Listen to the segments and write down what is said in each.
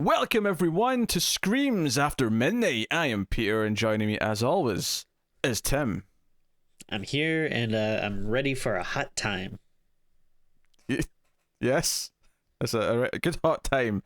Welcome everyone to Screams After Midnight. I am Peter, and joining me as always is Tim. I'm here and I'm ready for a hot time. Yes, it's a good hot time.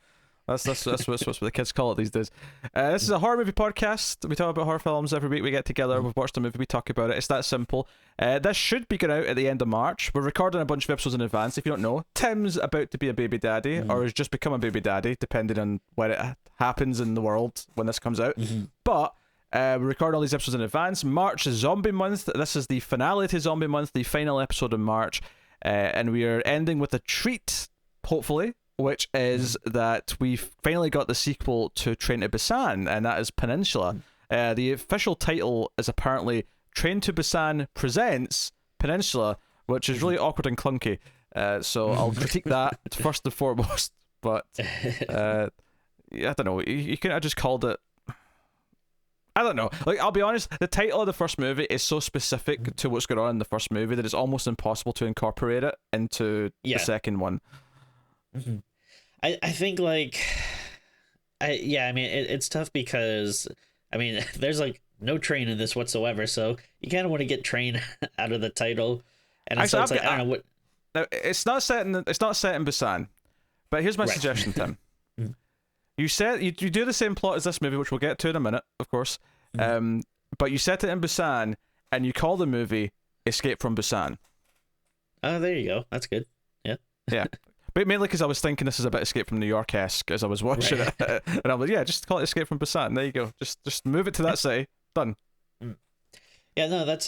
That's what the kids call it these days. This is a horror movie podcast. We talk about horror films every week. We get together, we've watched a movie, we talk about it. It's that simple. This should be going out at the end of March. We're recording a bunch of episodes in advance. If you don't know, Tim's about to be a baby daddy, or has just become a baby daddy, depending on when it happens in the world when this comes out. But we record all these episodes in advance. March is Zombie Month. This is the finale to Zombie Month, the final episode in March, and we are ending with a treat, hopefully, which is that we've finally got the sequel to Train to Busan, and that is Peninsula. The official title is apparently Train to Busan Presents Peninsula, which is really awkward and clunky. So I'll critique that first and foremost. But I don't know. You could have just called it. I don't know. Like, I'll be honest, the title of the first movie is so specific to what's going on in the first movie that it's almost impossible to incorporate it into the second one. I think it's tough because there's like no train in this whatsoever, so you kind of want to get train out of the title, and I don't know what. Now, it's not set in Busan, but here's my suggestion, Tim. You said you do the same plot as this movie, which we'll get to in a minute, of course. But you set it in Busan, and you call the movie Escape from Busan. Oh, there you go. That's good. Yeah. But mainly because I was thinking this is a bit Escape from New York-esque as I was watching it. And I was like, just call it Escape from Busan. There you go. Just move it to that city. Done. Yeah, no, that's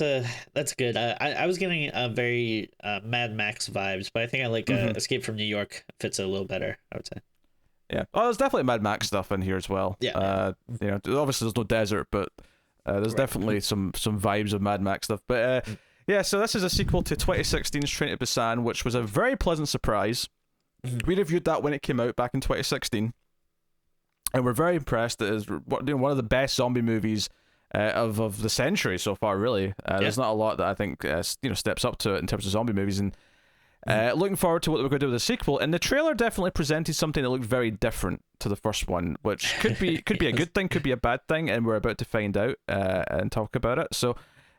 good. I was getting a very Mad Max vibes, but I think I like Escape from New York fits it a little better, I would say. Yeah. Oh, there's definitely Mad Max stuff in here as well. Yeah. Obviously there's no desert, but there's definitely some vibes of Mad Max stuff. But yeah, so this is a sequel to 2016's Train to Busan, which was a very pleasant surprise. We reviewed that when it came out back in 2016, and we're very impressed. It is one of the best zombie movies of the century so far. Really, there's not a lot that I think steps up to it in terms of zombie movies, and looking forward to what we're going to do with the sequel. And the trailer definitely presented something that looked very different to the first one, which could be a good thing, could be a bad thing, and we're about to find out and talk about it. So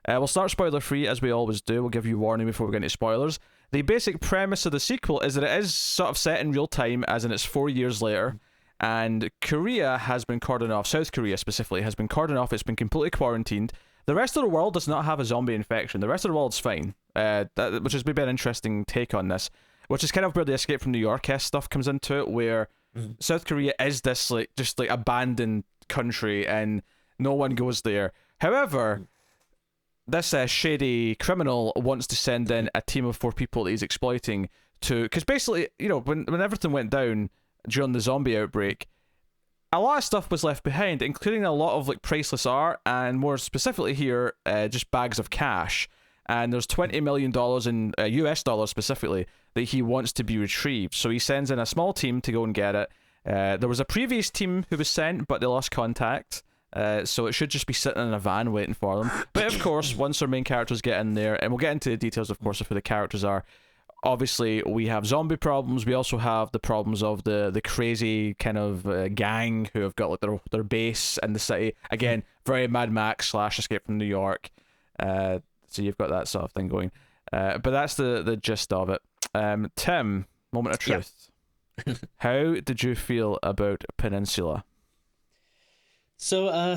we'll start spoiler free as we always do. We'll give you warning before we get into spoilers. The basic premise of the sequel is that it is sort of set in real time, as in it's 4 years later, and Korea has been cordoned off. South Korea specifically has been cordoned off. It's been completely quarantined. The rest of the world does not have a zombie infection. The rest of the world's fine, which is maybe an interesting take on this, which is kind of where the Escape from New York stuff comes into it, where South Korea is this just abandoned country and no one goes there. However, this shady criminal wants to send in a team of 4 people that he's exploiting because basically, when everything went down during the zombie outbreak, a lot of stuff was left behind, including a lot of priceless art, and more specifically here, just bags of cash. And there's $20 million in US dollars specifically that he wants to be retrieved. So he sends in a small team to go and get it. There was a previous team who was sent, but they lost contact. So it should just be sitting in a van waiting for them. But of course, once our main characters get in there, and we'll get into the details, of course, of who the characters are. Obviously, we have zombie problems. We also have the problems of the crazy kind of gang who have got their base in the city. Again, very Mad Max / Escape from New York. So you've got that sort of thing going. But that's the gist of it. Tim, moment of truth. Yeah. How did you feel about Peninsula? So,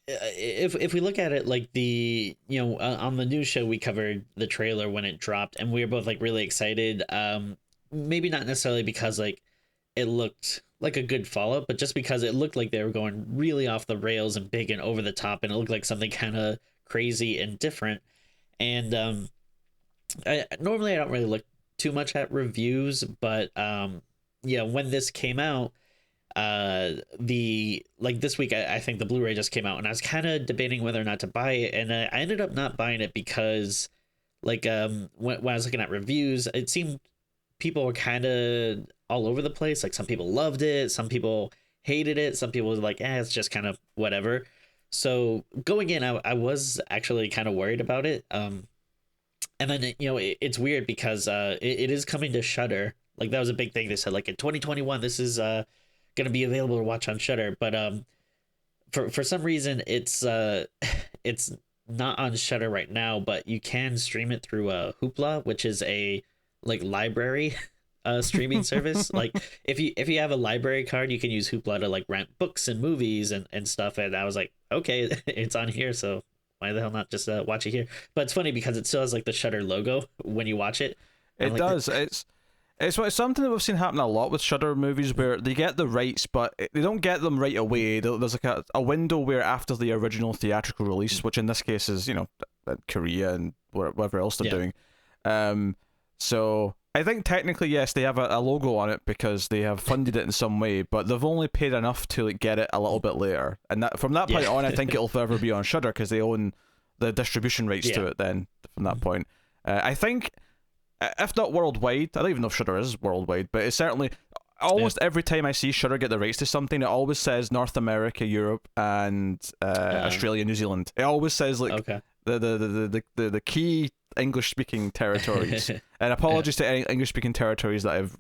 if we look at it on the news show, we covered the trailer when it dropped, and we were both really excited. Maybe not necessarily because it looked like a good follow-up, but just because it looked like they were going really off the rails and big and over the top, and it looked like something kind of crazy and different. And normally I don't really look too much at reviews, but when this came out, this week I think the Blu-ray just came out, and I was kind of debating whether or not to buy it, and I ended up not buying it because when I was looking at reviews, it seemed people were kind of all over the place. Some people loved it, some people hated it, some people were like, it's just kind of whatever. So going in, I was actually kind of worried about it. And then it's weird because it is coming to Shudder like that was a big thing. They said like in 2021 this is gonna be available to watch on Shudder, but for some reason it's not on Shudder right now, but you can stream it through Hoopla, which is a like library streaming service. Like if you have a library card, you can use Hoopla to like rent books and movies and stuff. And I was like, okay, it's on here, so why the hell not just watch it here? But it's funny because it still has like the Shudder logo when you watch it. It like, does. It's something that we've seen happen a lot with Shudder movies where they get the rights, but they don't get them right away. There's like a window where after the original theatrical release, which in this case is, you know, Korea and whatever else they're doing. So I think technically, yes, they have a logo on it because they have funded it in some way, but they've only paid enough to like get it a little bit later. And that from that point on, I think it'll forever be on Shudder because they own the distribution rights to it then from that point. I think, if not worldwide, I don't even know if Shudder is worldwide, but it's certainly almost every time I see Shudder get the rights to something, it always says North America, Europe, and Australia, New Zealand. It always says like the key English speaking territories. And apologies to any English speaking territories that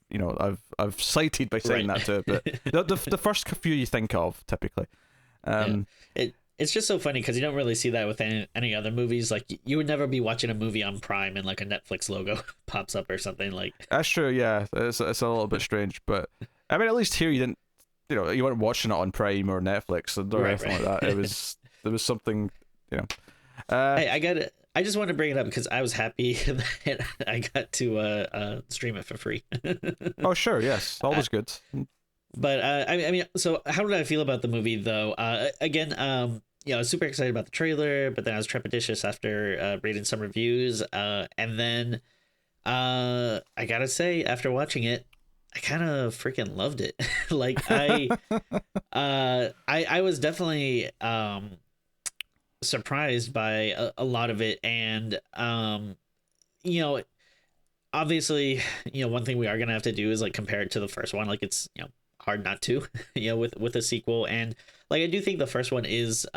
I've cited by saying that to it, but the first few you think of typically. It's just so funny because you don't really see that with any other movies. Like you would never be watching a movie on Prime and like a Netflix logo pops up or something like. That's true. Yeah, it's a little bit strange, but I mean, at least here you didn't, you weren't watching it on Prime or Netflix or anything like that. It was there was something, Hey, I got it. I just wanted to bring it up because I was happy that I got to stream it for free. Oh sure, yes, always good. But I mean, so how did I feel about the movie though? Again, I was super excited about the trailer, but then I was trepidatious after reading some reviews. And then I gotta say, after watching it, I kind of freaking loved it. Like I was definitely surprised by a lot of it, and obviously, one thing we are gonna have to do is like compare it to the first one. Like it's hard not to, with a sequel, and like I do think the first one is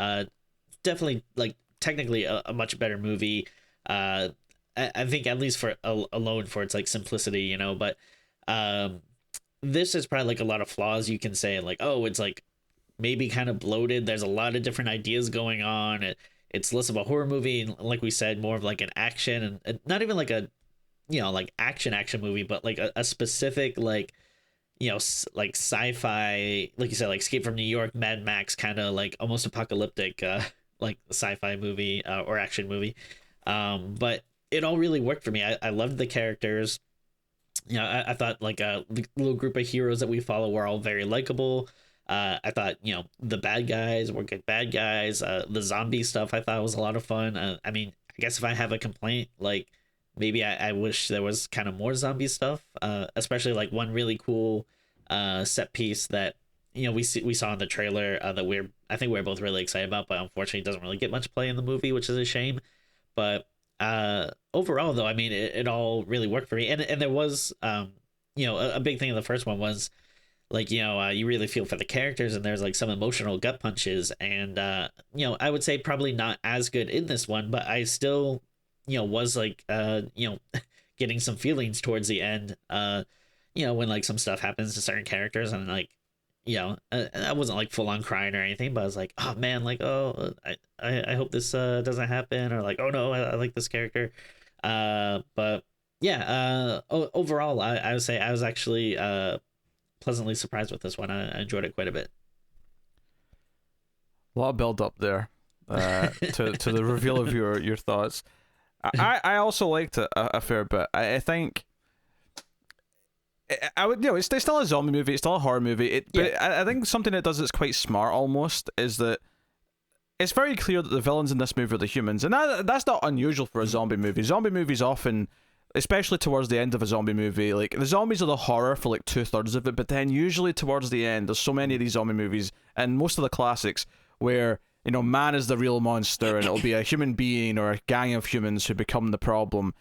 definitely like technically a much better movie. I think at least for alone for its like simplicity, but this is probably like a lot of flaws you can say, like, oh, it's like maybe kind of bloated. There's a lot of different ideas going on. It's less of a horror movie, and like we said, more of like an action, and not even like a like action movie, but like a specific like like sci-fi, like you said, like Escape from New York, Mad Max kind of like almost apocalyptic like sci-fi movie or action movie. But it all really worked for me. I loved the characters. I thought like the little group of heroes that we follow were all very likable. I thought the bad guys were good bad guys. The zombie stuff I thought was a lot of fun. I mean, I guess if I have a complaint, like maybe I wish there was kind of more zombie stuff, especially like one really cool set piece that we saw in the trailer that I think we're both really excited about, but unfortunately it doesn't really get much play in the movie, which is a shame. But overall though, I mean, it all really worked for me, and there was a big thing in the first one was like you really feel for the characters, and there's like some emotional gut punches, and I would say probably not as good in this one, but I still was like getting some feelings towards the end, when like some stuff happens to certain characters, and like I wasn't like full on crying or anything, but I was like, oh man, like, oh, I hope this doesn't happen, or like, oh no, I like this character. But yeah, overall I would say I was actually pleasantly surprised with this one. I enjoyed it quite a bit. A lot of build up there to the reveal of your thoughts. I also liked it a fair bit. I think I would, it's still a zombie movie, it's still a horror movie. But I think something it does that's quite smart almost is that it's very clear that the villains in this movie are the humans, and that's not unusual for a zombie movie. Zombie movies often, especially towards the end of a zombie movie, like the zombies are the horror for like 2/3 of it, but then usually towards the end, there's so many of these zombie movies, and most of the classics, where man is the real monster, and it'll be a human being or a gang of humans who become the problem,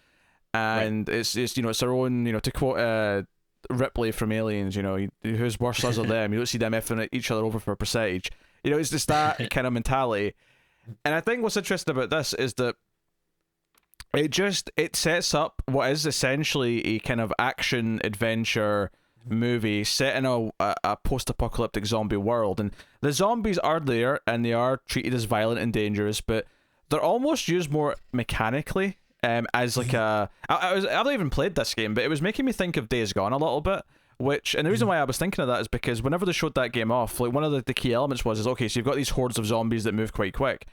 and it's it's their own, to quote Ripley from Aliens, whose worst us are them. You don't see them effing at each other over for a percentage. It's just that kind of mentality. And I think what's interesting about this is that it sets up what is essentially a kind of action adventure movie set in a post-apocalyptic zombie world, and the zombies are there and they are treated as violent and dangerous, but they're almost used more mechanically, as like I've not even played this game, but it was making me think of Days Gone a little bit. And the reason why I was thinking of that is because whenever they showed that game off, like one of the key elements was, okay, so you've got these hordes of zombies that move quite quick.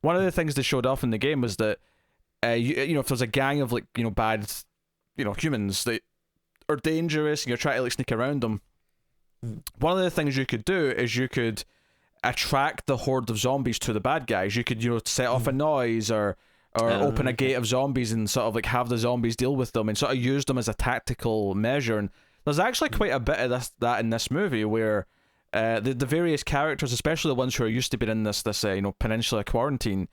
One of the things they showed off in the game was that you know, if there's a gang of like, you know, bad, you know, humans that are dangerous and you're trying to like sneak around them, one of the things you could do is you could attract the horde of zombies to the bad guys. You could, you know, set off a noise or open a gate of zombies and sort of like have the zombies deal with them and sort of use them as a tactical measure. And there's actually quite a bit of that in this movie where the various characters, especially the ones who are used to being in this you know, Peninsula quarantine,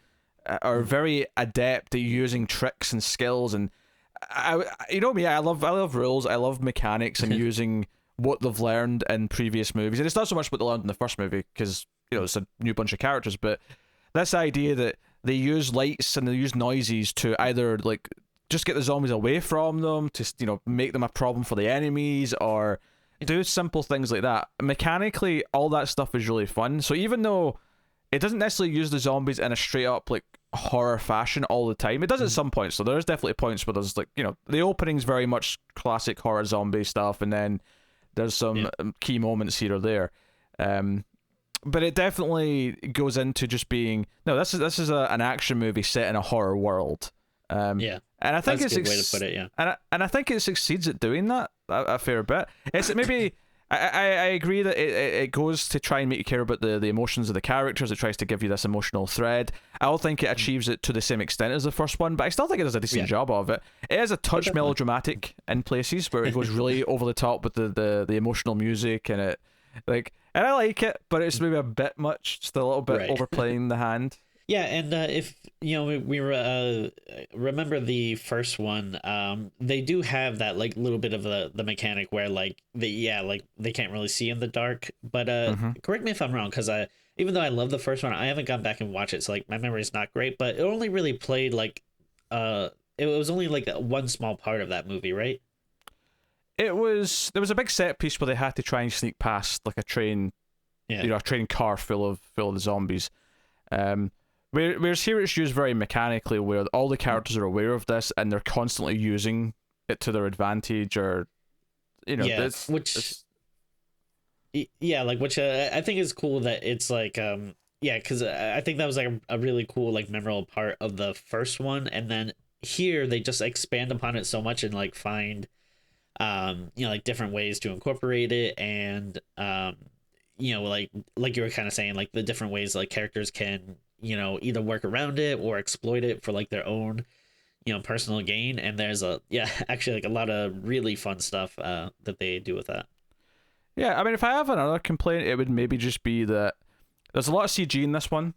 are very adept at using tricks and skills. And you know me, I love rules, I love mechanics and using what they've learned in previous movies. And it's not so much what they learned in the first movie because, you know, it's a new bunch of characters, but this idea that they use lights and they use noises to either like just get the zombies away from them, to, you know, make them a problem for the enemies, or do simple things like that. Mechanically, all that stuff is really fun. So even though it doesn't necessarily use the zombies in a straight up like horror fashion all the time, it does at some points. So there's definitely points where there's like, you know, the opening's very much classic horror zombie stuff, and then there's some key moments here or there. But it definitely goes into just being, no, this is an action movie set in a horror world. And I think that's it's a good way to put it. Yeah, and I think it succeeds at doing that a fair bit. It's maybe I agree that it goes to try and make you care about the emotions of the characters. It tries to give you this emotional thread. I don't think it achieves it to the same extent as the first one, but I still think it does a decent job of it. It is a touch melodramatic in places where it goes really over the top with the emotional music, and it and I like it, but it's maybe a bit much, just a little bit overplaying the hand. Yeah, and if you know, we remember the first one, they do have that like little bit of the mechanic where like they can't really see in the dark. But correct me if I'm wrong, because even though I love the first one, I haven't gone back and watched it, so like my memory's not great. But it only really played like it was only like one small part of that movie, right? There was a big set piece where they had to try and sneak past like a train, you know, a train car full of the zombies. Whereas here it's used very mechanically, where all the characters are aware of this and they're constantly using it to their advantage, or you know, which I think is cool that it's like because I think that was like a really cool like memorable part of the first one, and then here they just expand upon it so much and like find you know, like different ways to incorporate it, and you know, like you were kind of saying, like the different ways like characters can, you know, either work around it or exploit it for like their own, you know, personal gain. And there's actually like a lot of really fun stuff that they do with that. Yeah, I mean, if I have another complaint, it would maybe just be that there's a lot of CG in this one.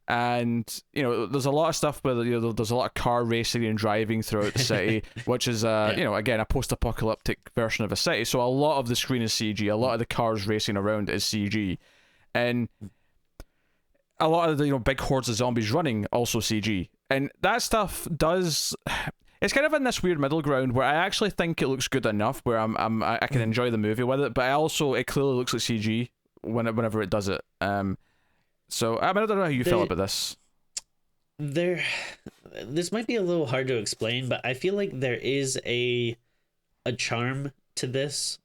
And you know, there's a lot of stuff where, you know, there's a lot of car racing and driving throughout the city, which is you know, again, a post-apocalyptic version of a city. So a lot of the screen is CG. A lot of the cars racing around is CG, and a lot of the, you know, big hordes of zombies running also CG. And that stuff does, it's kind of in this weird middle ground where I actually think it looks good enough where I can enjoy the movie with it, but it clearly looks like CG whenever it does it. So I mean, I don't know how you feel about this. This might be a little hard to explain, but I feel like there is a charm to this.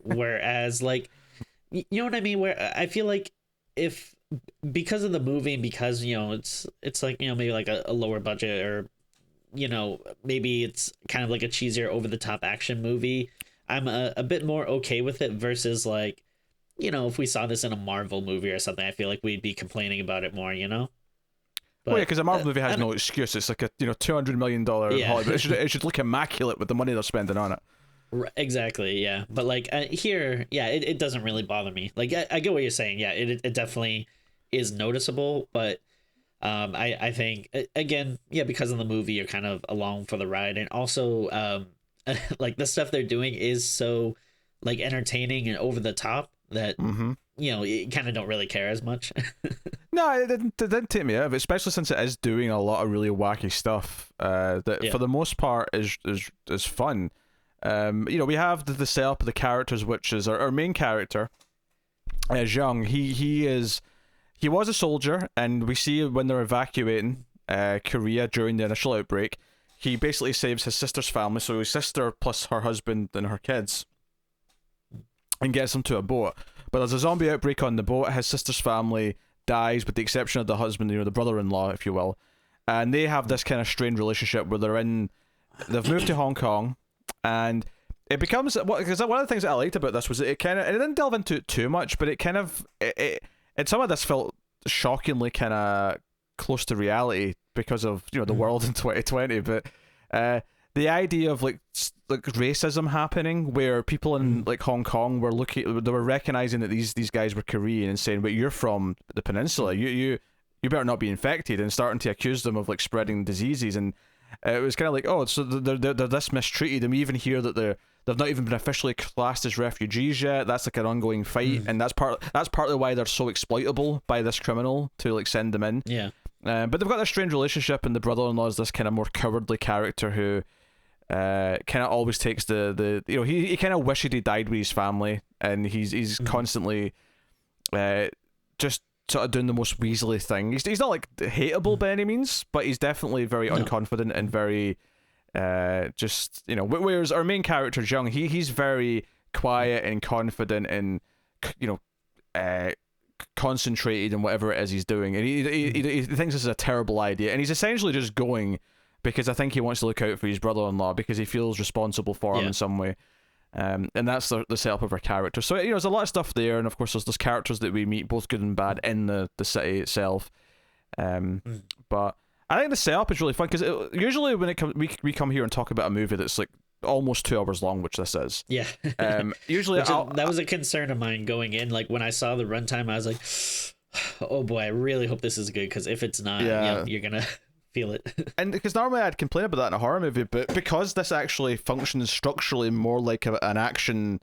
Whereas like, you know what I mean? Where I feel like because of the movie, and because, you know, it's like, you know, maybe like a lower budget, or, you know, maybe it's kind of like a cheesier over the top action movie, I'm a bit more okay with it versus like, you know, if we saw this in a Marvel movie or something, I feel like we'd be complaining about it more, you know? But, well, yeah, because a Marvel movie has no excuse. It's like a, you know, $200 million Hollywood. It should look immaculate with the money they're spending on it. Exactly, yeah. But like here, yeah, it doesn't really bother me. Like I get what you're saying. Yeah, it definitely is noticeable, but I think, again, yeah, because of the movie, you're kind of along for the ride, and also like the stuff they're doing is so like entertaining and over the top that you kind of don't really care as much. No, it didn't take me out of it, especially since it is doing a lot of really wacky stuff. That for the most part is fun. We have the setup of the characters, which is our main character, Zhang. He was a soldier, and we see when they're evacuating Korea during the initial outbreak, he basically saves his sister's family, so his sister plus her husband and her kids, and gets them to a boat. But there's a zombie outbreak on the boat. His sister's family dies, with the exception of the husband, the brother-in-law, if you will. And they have this kind of strained relationship where they've moved to Hong Kong, and it becomes, because one of the things that I liked about this was that it didn't delve into it too much, but it kind of, and some of this felt shockingly kind of close to reality because of the world in 2020. But the idea of like racism happening, where people in like Hong Kong they were recognizing that these guys were Korean and saying, but you're from the Peninsula, you better not be infected, and starting to accuse them of like spreading diseases. And it was kind of like, oh, so they're this mistreated, and we even hear that they've not even been officially classed as refugees yet. That's like an ongoing fight, and that's partly why they're so exploitable by this criminal to like send them in. Yeah. But they've got this strange relationship, and the brother-in-law is this kind of more cowardly character who kind of always takes he kind of wished he died with his family, and he's constantly just sort of doing the most Weasley thing. He's not like hateable by any means, but he's definitely very unconfident and very whereas our main character Jung, he's very quiet and confident and concentrated in whatever it is he's doing, and he thinks this is a terrible idea, and he's essentially just going because I think he wants to look out for his brother-in-law because he feels responsible for him in some way. And that's the setup of our character. So there's a lot of stuff there, and of course there's characters that we meet, both good and bad, in the city itself. But I think the setup is really fun because usually when we come here and talk about a movie that's like almost 2 hours long, which this is. Yeah. Usually that was a concern of mine going in. Like when I saw the runtime, I was like, oh boy, I really hope this is good, because if it's not, you're gonna feel it. And because normally I'd complain about that in a horror movie, but because this actually functions structurally more like an action,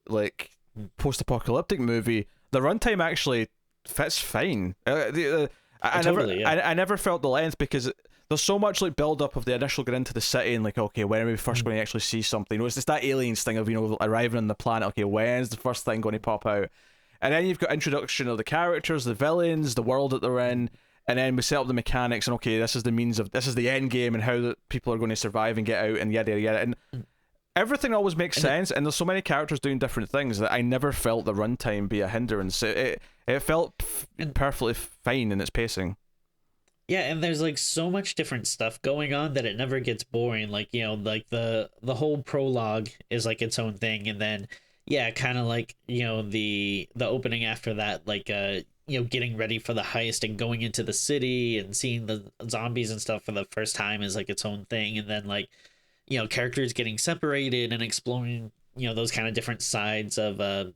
like post-apocalyptic movie, the runtime actually fits fine. I never felt the length, because there's so much like build up of the initial get into the city and like, okay, when are we first going to actually see something? It's just that aliens thing of arriving on the planet. Okay, when's the first thing going to pop out? And then you've got introduction of the characters, the villains, the world that they're in, and then we set up the mechanics, and okay, this is the end game and how the people are going to survive and get out, and yada yada. And everything always makes sense, and there's so many characters doing different things that I never felt the runtime be a hindrance. It felt perfectly fine in its pacing. Yeah, and there's like so much different stuff going on that it never gets boring. Like, like the whole prologue is like its own thing, and then kind of like, the opening after that, like getting ready for the heist and going into the city and seeing the zombies and stuff for the first time is like its own thing. And then like, characters getting separated and exploring, those kind of different sides of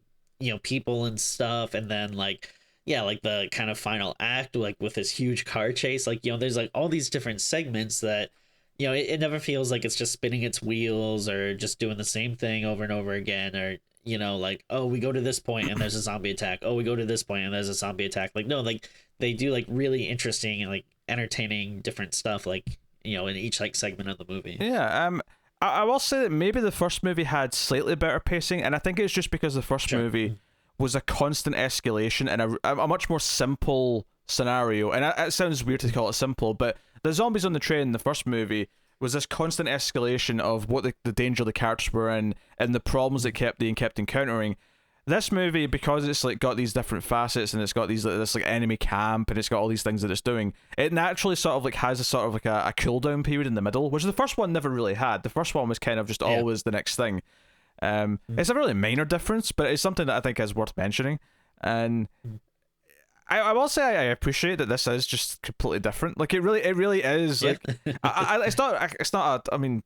people and stuff. And then like, like the kind of final act, like with this huge car chase, like, there's like all these different segments that, it never feels like it's just spinning its wheels or just doing the same thing over and over again, or like, oh, we go to this point and there's a zombie attack. Oh, we go to this point and there's a zombie attack. Like, no, like they do like really interesting and like entertaining different stuff, like, in each like segment of the movie. Yeah. I will say that maybe the first movie had slightly better pacing, and I think it's just because the first movie was a constant escalation and a much more simple scenario. And it sounds weird to call it simple, but the zombies on the train in the first movie was this constant escalation of what the danger the characters were in and the problems that they kept encountering. This movie, because it's like got these different facets and it's got this like enemy camp and it's got all these things that it's doing, it naturally sort of like has a sort of like a cooldown period in the middle, which the first one never really had. The first one was kind of just always the next thing. It's a really minor difference, but it's something that I think is worth mentioning. And I will say I appreciate that this is just completely different. Like it really is. Like it's not. I mean,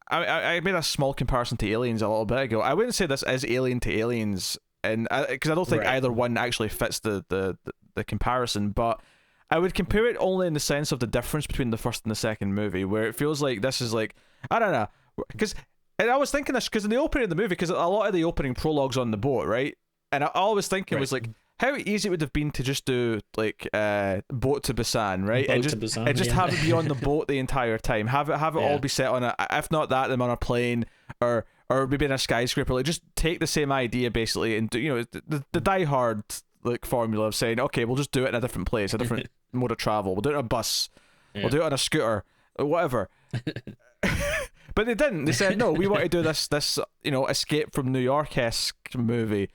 I made a small comparison to Aliens a little bit ago. I wouldn't say this is Alien to Aliens, and because I don't think either one actually fits the comparison. But I would compare it only in the sense of the difference between the first and the second movie, where it feels like this is like, I don't know, because. And I was thinking this because in the opening of the movie, because a lot of the opening prologue's on the boat, right? and I was thinking was like how easy it would have been to just do like boat to Busan, right? Boat and just to Busan, have it be on the boat the entire time. Have it all be set on a, if not that, then on a plane or maybe in a skyscraper. Like just take the same idea basically and do, you know, the Die Hard like formula of saying, okay, we'll just do it in a different place, a different mode of travel. We'll do it on a bus. We'll do it on a scooter, or whatever. But they didn't. They said, no, we want to do this you know, Escape from New York-esque movie.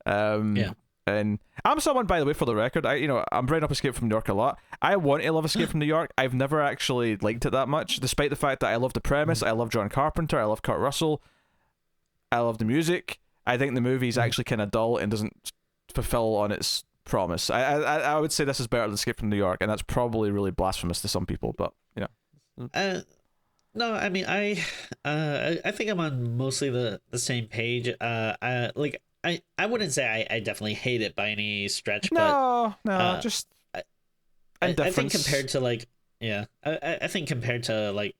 And I'm someone, by the way, for the record, I'm bringing up Escape from New York a lot. I want to love Escape from New York. I've never actually liked it that much, despite the fact that I love the premise. I love John Carpenter. I love Kurt Russell. I love the music. I think the movie is actually kind of dull and doesn't fulfill on its promise. I would say this is better than Escape from New York, and that's probably really blasphemous to some people, but, you know. No, I mean, I think I'm on mostly the same page. I wouldn't say I definitely hate it by any stretch, but just I think compared to like I think compared to like,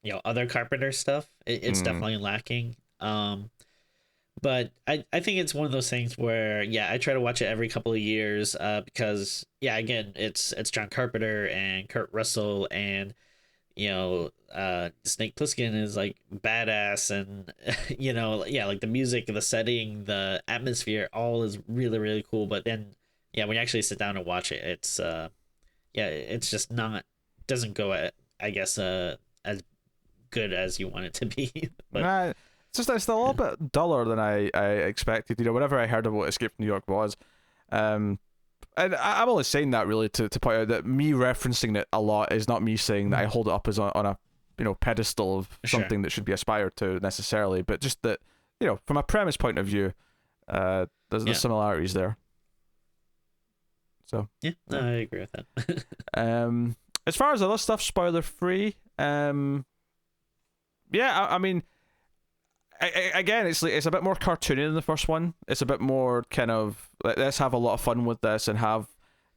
you know, other Carpenter stuff, it's definitely lacking. But I think it's one of those things where I try to watch it every couple of years because again it's John Carpenter and Kurt Russell, and you know, Snake Plissken is like badass, and you know, like the music, the setting, the atmosphere, all is really, really cool. But then, when you actually sit down and watch it, it's it's just doesn't go I guess as good as you want it to be. But it's a little bit duller than I expected. You know, whenever I heard of what Escape from New York was, and I'm only saying that really to point out that me referencing it a lot is not me saying that I hold it up as on a, you know, pedestal of something that should be aspired to necessarily, but just that, you know, from a premise point of view, there's similarities there. So I agree with that. As far as other stuff, spoiler free, I mean, again, it's a bit more cartoony than the first one. It's a bit more kind of, let's have a lot of fun with this and have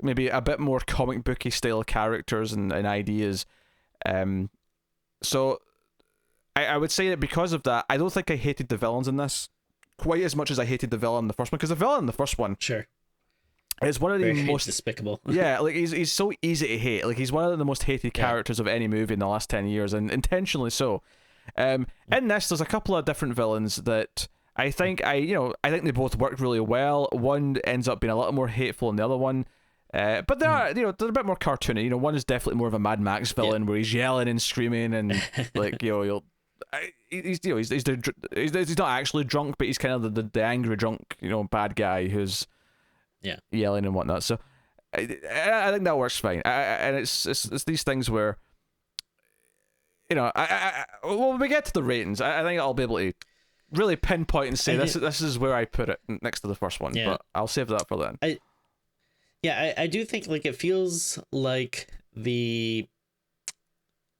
maybe a bit more comic booky style characters and ideas. So I would say that because of that, I don't think I hated the villains in this quite as much as I hated the villain in the first one, because the villain in the first one is one of the most despicable. Like he's so easy to hate. Like he's one of the most hated characters of any movie in the last 10 years, and intentionally so. In this, there's a couple of different villains that I think they both work really well. One ends up being a little more hateful than the other one, but they're they're a bit more cartoony. You know, one is definitely more of a Mad Max villain where he's yelling and screaming and like he's not actually drunk, but he's kind of the angry drunk, you know, bad guy who's yelling and whatnot. So I think that works fine. And it's these things where, you know, when we get to the ratings, I think I'll be able to really pinpoint and say this is where I put it next to the first one. But I'll save that for then. I do think like it feels like the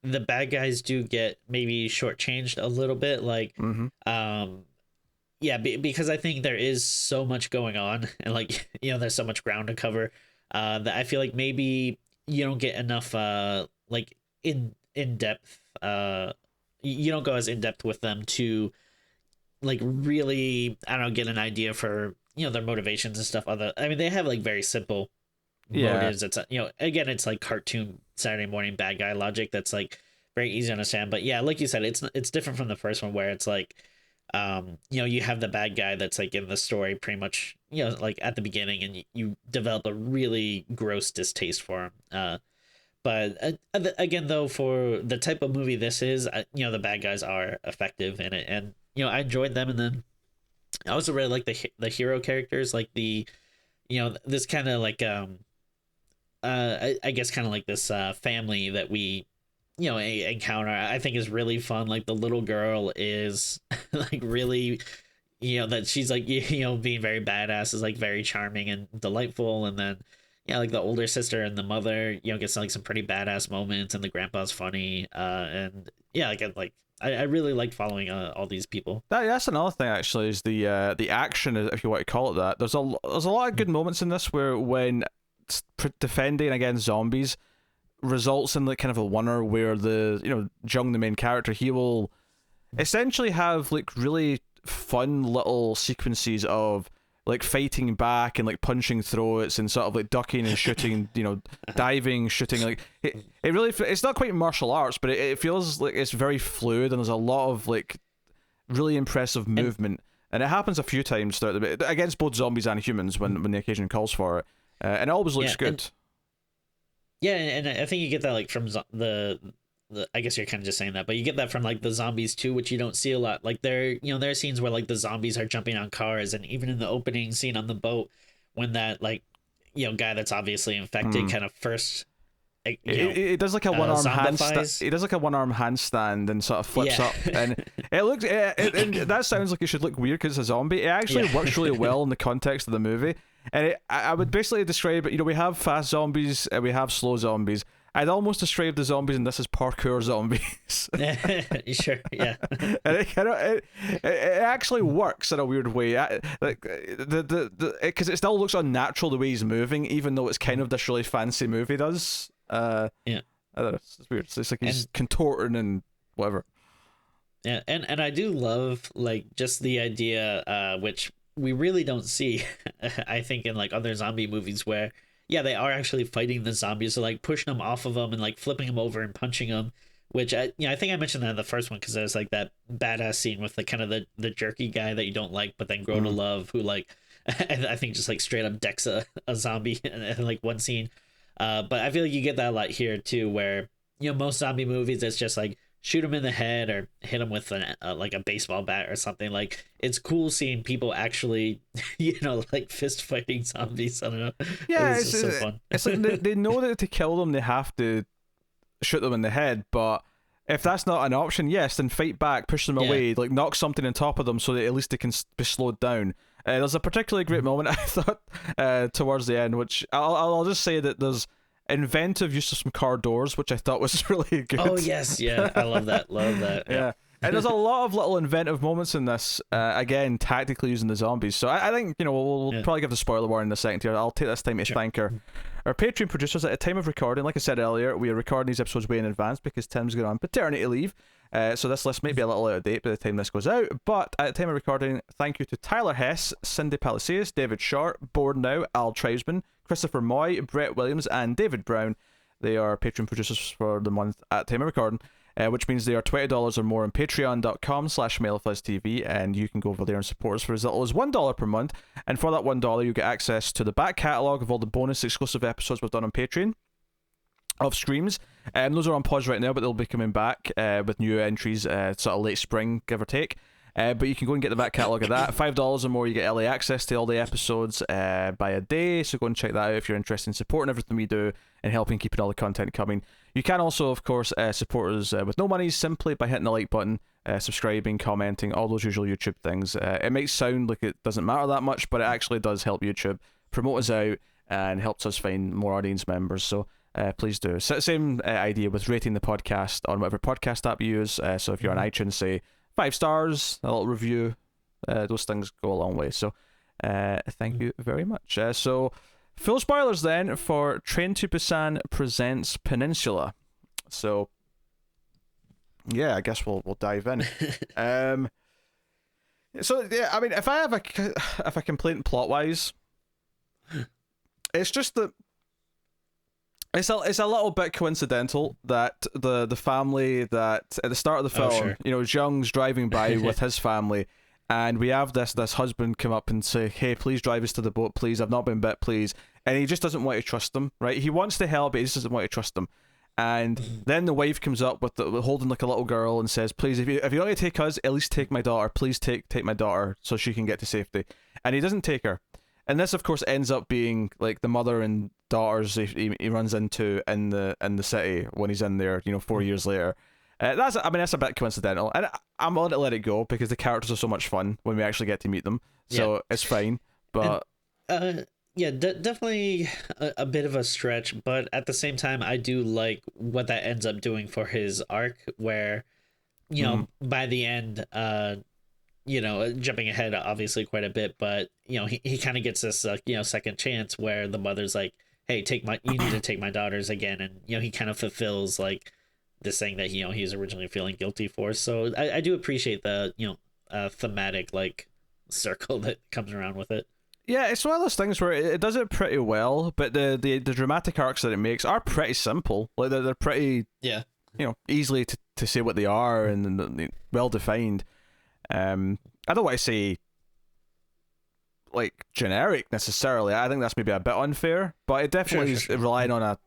bad guys do get maybe shortchanged a little bit, like because I think there is so much going on, and like, you know, there's so much ground to cover that I feel like maybe you don't get enough like in depth, you don't go as in depth with them to like really, I don't know, get an idea for, you know, their motivations and stuff. I mean, they have like very simple motives. It's, you know, again, it's like cartoon Saturday morning bad guy logic that's like very easy to understand. But yeah, like you said, it's different from the first one, where it's like, you know, you have the bad guy that's like in the story pretty much, you know, like at the beginning, and you develop a really gross distaste for him. But again, though, for the type of movie this is, you know, the bad guys are effective in it, and you know, I enjoyed them. And then I also really like the hero characters, like the, you know, this kind of like I guess kind of like this family that we, you know, encounter. I think is really fun. Like the little girl is like really, you know, that she's like, you know, being very badass is like very charming and delightful. And then like the older sister and the mother, you know, gets like some pretty badass moments, and the grandpa's funny. And I really liked following all these people. That's another thing actually, is the action, if you want to call it that. There's a lot of good moments in this where when defending against zombies results in like kind of a winner, where the, you know, Jung, the main character, he will essentially have like really fun little sequences of like fighting back and like punching throats and sort of like ducking and shooting, diving, shooting. Like it really, it's not quite martial arts, but it feels like it's very fluid and there's a lot of like really impressive movement. And it happens a few times throughout the bit against both zombies and humans when the occasion calls for it. And it always looks good. And I think you get that like from the I guess you're kind of just saying that, but you get that from like the zombies too, which you don't see a lot. Like there are scenes where like the zombies are jumping on cars, and even in the opening scene on the boat, when that like guy that's obviously infected kind of first. It does like a one arm handstand. It does like a one arm handstand and sort of flips up, and it looks. And that sounds like it should look weird because it's a zombie. It actually works really well in the context of the movie, and I would basically describe it. We have fast zombies and we have slow zombies. I'd almost describe the zombies in this as parkour zombies. Sure, yeah. And it actually works in a weird way. Like because it still looks unnatural the way he's moving, even though it's kind of this really fancy movie does. I don't know. It's weird. It's like he's contorting and whatever. Yeah, and I do love like just the idea, which we really don't see, I think, in like other zombie movies where. Yeah, they are actually fighting the zombies, so like pushing them off of them and like flipping them over and punching them. Which I think I mentioned that in the first one because there's like that badass scene with the kind of the jerky guy that you don't like, but then grow to love, who like I think just like straight up decks a zombie in like one scene. But I feel like you get that a lot here too, where most zombie movies it's just like shoot him in the head or hit him with like a baseball bat or something. Like it's cool seeing people actually like fist fighting zombies. I don't know. Yeah, it's just so fun. It's like they know that to kill them they have to shoot them in the head, but if that's not an option, yes, then fight back, push them away, like knock something on top of them so that at least they can be slowed down. There's a particularly great moment I thought towards the end, which I'll just say that there's inventive use of some car doors, which I thought was really good. Oh yes, yeah, I love that. Yeah. And there's a lot of little inventive moments in this. Again, tactically using the zombies. So I think we'll probably give the spoiler warning in a second here. I'll take this time to thank our Patreon producers. At the time of recording, like I said earlier, we are recording these episodes way in advance because Tim's going on paternity leave. So this list may be a little out of date by the time this goes out. But at the time of recording, thank you to Tyler Hess, Cindy Palacios, David Short, Board Now, Al Tribesman, Christopher Moy, Brett Williams, and David Brown. They are Patreon producers for the month at the time of recording. Which means they are $20 or more on patreon.com/MailFuzzTV, and you can go over there and support us for as little as $1 per month. And for that $1, you get access to the back catalogue of all the bonus exclusive episodes we've done on Patreon of streams. Those are on pause right now, but they'll be coming back with new entries sort of late spring, give or take. But you can go and get the back catalogue of that. $5 or more, you get early access to all the episodes by a day. So go and check that out if you're interested in supporting everything we do and helping keeping all the content coming. You can also, of course, support us with no money simply by hitting the like button, subscribing, commenting, all those usual YouTube things. It might sound like it doesn't matter that much, but it actually does help YouTube promote us out and helps us find more audience members. So please do. Same idea with rating the podcast on whatever podcast app you use. So if you're on iTunes, say 5 stars, a little review, those things go a long way. So thank you very much. So full spoilers then for Train to Busan presents Peninsula. So yeah, I guess we'll dive in. So yeah, I mean, if I have a complaint plot wise, it's just that it's a little bit coincidental that the family that at the start of the film, Jung's driving by with his family, and we have this husband come up and say, "Hey, please drive us to the boat, please. I've not been bit, please." And he just doesn't want to trust them, right? He wants to help, but he just doesn't want to trust them. And then the wife comes up with holding like a little girl and says, "Please, if you want to take us, at least take my daughter. Please take my daughter so she can get to safety." And he doesn't take her. And this, of course, ends up being like the mother and daughters he runs into in the city when he's in there, 4 years later. That's a bit coincidental, and I'm going to let it go because the characters are so much fun when we actually get to meet them. So it's fine. But definitely a bit of a stretch, but at the same time, I do like what that ends up doing for his arc, where by the end, jumping ahead obviously quite a bit, but he kind of gets this second chance where the mother's like, "Hey, you need to take my daughters again," and he kind of fulfills like this thing that he was originally feeling guilty for. So I do appreciate the thematic like circle that comes around with it. Yeah, it's one of those things where it does it pretty well, but the dramatic arcs that it makes are pretty simple. Like they're pretty, easily to say what they are and well defined. I don't want to say like generic necessarily. I think that's maybe a bit unfair, but it definitely is relying on a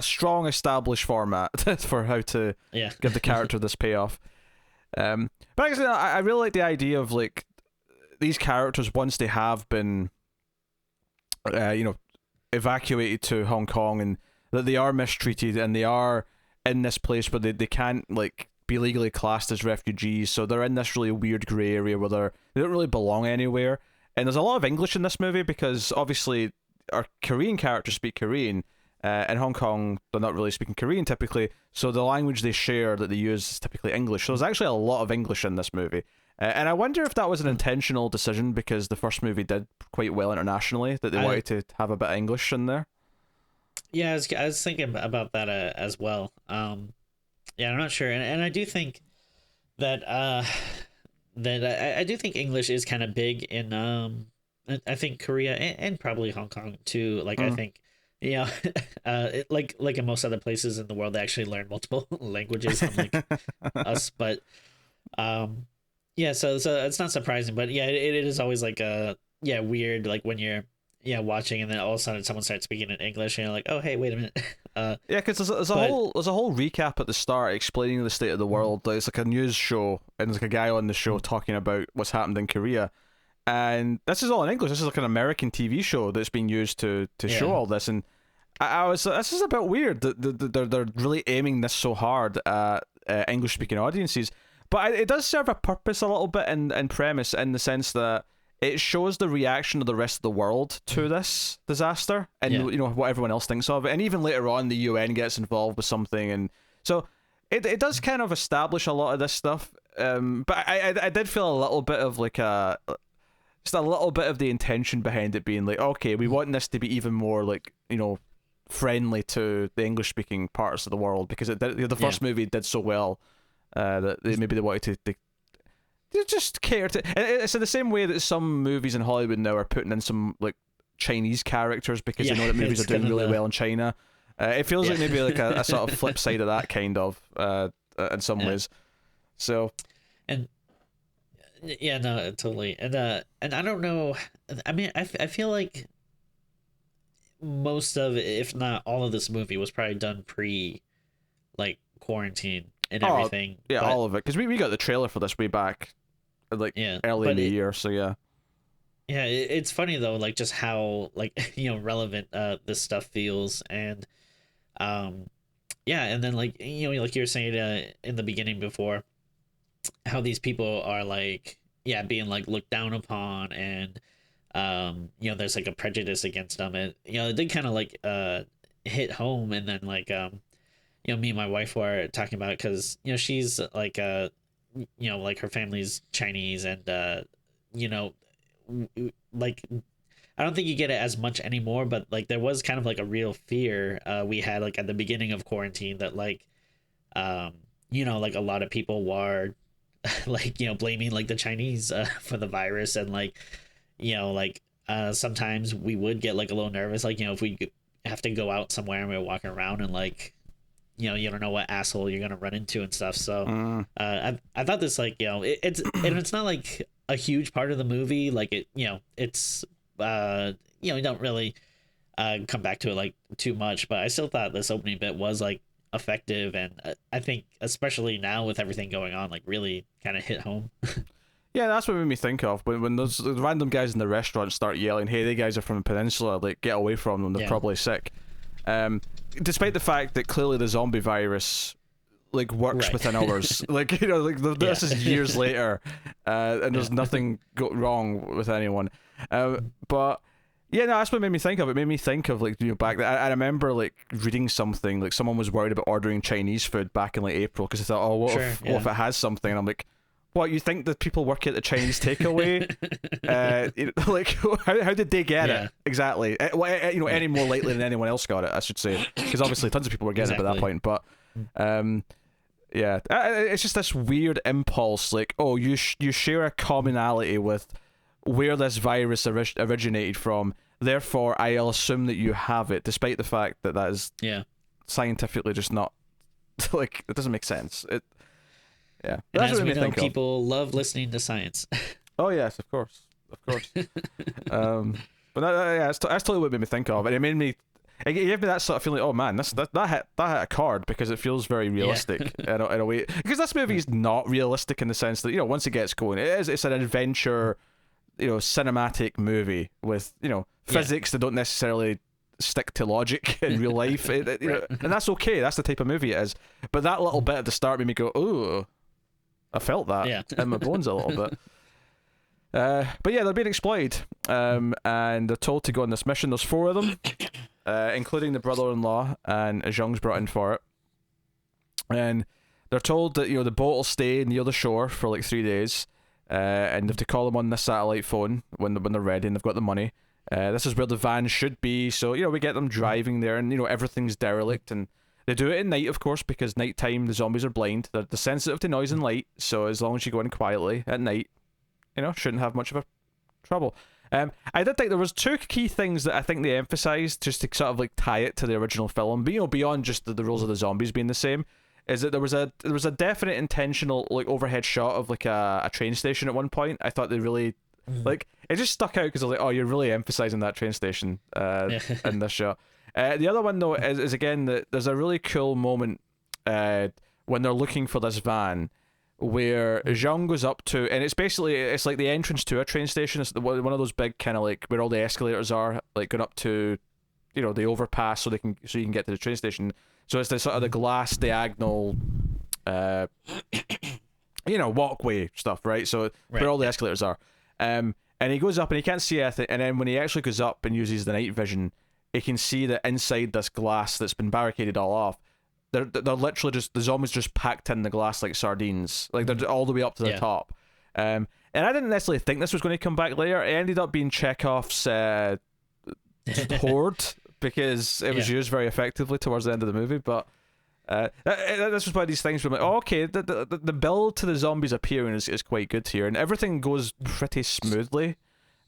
strong established format for how to give the character this payoff. But actually, I really like the idea of like these characters once they have been, evacuated to Hong Kong, and that they are mistreated and they are in this place where they can't like be legally classed as refugees, so they're in this really weird grey area where they don't really belong anywhere. And there's a lot of English in this movie because obviously our Korean characters speak Korean. In Hong Kong, they're not really speaking Korean typically, so the language they share that they use is typically English. So there's actually a lot of English in this movie. And I wonder if that was an intentional decision because the first movie did quite well internationally, that they wanted to have a bit of English in there. Yeah, I was thinking about that as well. Yeah, I'm not sure. And I do think that I do think English is kind of big in I think Korea and probably Hong Kong too. Like I think like in most other places in the world, they actually learn multiple languages, unlike us. But yeah, so it's not surprising, but yeah, it is always like weird, like when you're watching and then all of a sudden someone starts speaking in English and you're like, oh hey, wait a minute. Yeah, because there's a whole recap at the start explaining the state of the world. Like, it's like a news show and there's like a guy on the show talking about what's happened in Korea. And this is all in English. This is like an American TV show that's being used to show all this. And I was this is a bit weird that they're really aiming this so hard at English speaking audiences. But it does serve a purpose a little bit in premise, in the sense that it shows the reaction of the rest of the world to this disaster and what everyone else thinks of it. And even later on, the UN gets involved with something, and so it does kind of establish a lot of this stuff. But I did feel a little bit of like just a little bit of the intention behind it being like, okay, we want this to be even more like friendly to the English speaking parts of the world, because the first movie did so well that they wanted to just cater to. It's in the same way that some movies in Hollywood now are putting in some like Chinese characters because they know that movies are doing really well in China. It feels like maybe like a sort of flip side of that kind of in some ways. So and yeah, no, totally. And I don't know. I mean, I feel like most of, if not all of this movie was probably done pre like quarantine and everything. Yeah, all of it, because we got the trailer for this way back like early in the year, so yeah. Yeah, it's funny though, like just how like relevant this stuff feels. And and then like like you were saying in the beginning before, how these people are like being like looked down upon, and there's like a prejudice against them, and it did kind of like hit home. And then like me and my wife were talking about it, because she's like like her family's Chinese, and like I don't think you get it as much anymore, but like there was kind of like a real fear we had like at the beginning of quarantine that like like a lot of people were like blaming like the Chinese for the virus. And like like sometimes we would get like a little nervous, like if we have to go out somewhere and we're walking around and like you don't know what asshole you're gonna run into and stuff. So I thought this like it's and it's not like a huge part of the movie, like it it's you don't really come back to it like too much, but I still thought this opening bit was like effective, and I think especially now with everything going on, like really kind of hit home. Yeah, that's what it made me think of when those random guys in the restaurant start yelling, hey, they guys are from the Peninsula, like get away from them, they're probably sick. Despite the fact that clearly the zombie virus like works within hours, like this is years later, and there's nothing wrong with anyone. But yeah, no, that's what it made me think of. It made me think of like back then. I remember like reading something like someone was worried about ordering Chinese food back in like April because they thought, oh, what if it has something? And I'm like, what, you think that people work at the Chinese takeaway? Like how did they get it exactly? Any more likely than anyone else got it, I should say, because obviously tons of people were getting it by that point. But it's just this weird impulse, like, oh, you share a commonality with where this virus originated from. Therefore, I'll assume that you have it, despite the fact that is scientifically just not like it doesn't make sense. Yeah, and that's as what we it made me know, think of. people love listening to science. Oh yes, of course. But that's totally what it made me think of, and it made me. It gave me that sort of feeling. Oh man, that hit a chord because it feels very realistic in a way. Because this movie is not realistic in the sense that once it gets going, it's an adventure, cinematic movie with physics that don't necessarily stick to logic in real life. And that's okay. That's the type of movie it is. But that little bit at the start made me go, "Ooh, I felt that in my bones a little bit." But yeah, they're being exploited, and they're told to go on this mission. There's 4 of them, including the brother-in-law, and Zhang's brought in for it. And they're told that the boat will stay near the shore for like 3 days, and they have to call them on the satellite phone when they're ready and they've got the money. This is where the van should be, so we get them driving there, and everything's derelict, and they do it at night, of course, because nighttime the zombies are blind. They're sensitive to noise and light, so as long as you go in quietly at night, shouldn't have much of a trouble. I did think there was 2 key things that I think they emphasized just to sort of like tie it to the original film, but beyond just the rules of the zombies being the same, is that there was a definite intentional like overhead shot of like a train station at one point. I thought they really like it just stuck out because I was like, oh, you're really emphasizing that train station in this shot. The other one though is again that there's a really cool moment when they're looking for this van, where Zhang goes up to, and it's like the entrance to a train station. It's one of those big kind of like where all the escalators are, like going up to, the overpass so you can get to the train station. So it's the sort of the glass diagonal, walkway stuff, right? So where all the escalators are. And he goes up and he can't see anything. And then when he actually goes up and uses the night vision, he can see that inside this glass that's been barricaded all off, they're literally just the zombies just packed in the glass like sardines, like they're all the way up to the top. And I didn't necessarily think this was going to come back later. It ended up being Chekhov's horde because it was used very effectively towards the end of the movie. But this was one of these things where I'm like, oh, okay, the build to the zombies appearing is quite good here, and everything goes pretty smoothly.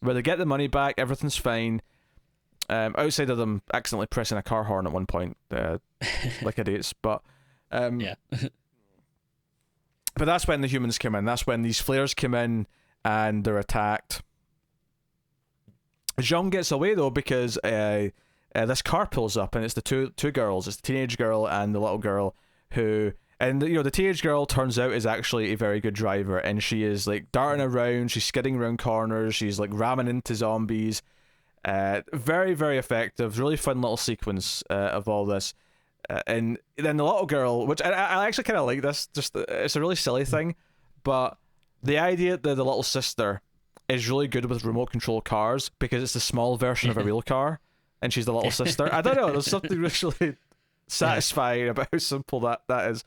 Where they get the money back, everything's fine. Outside of them accidentally pressing a car horn at one point, like idiots. But but that's when the humans come in. That's when these flares come in and they're attacked. Zhang gets away though because this car pulls up, and it's the two girls. It's the teenage girl and the little girl who. And the teenage girl turns out is actually a very good driver, and she is like darting around. She's skidding around corners. She's like ramming into zombies. Very, very effective. Really fun little sequence of all this. And then the little girl, which I actually kind of like this. Just it's a really silly thing, but the idea that the little sister is really good with remote control cars because it's the small version of a real car, and she's the little sister. I don't know. There's something really satisfying about how simple that is.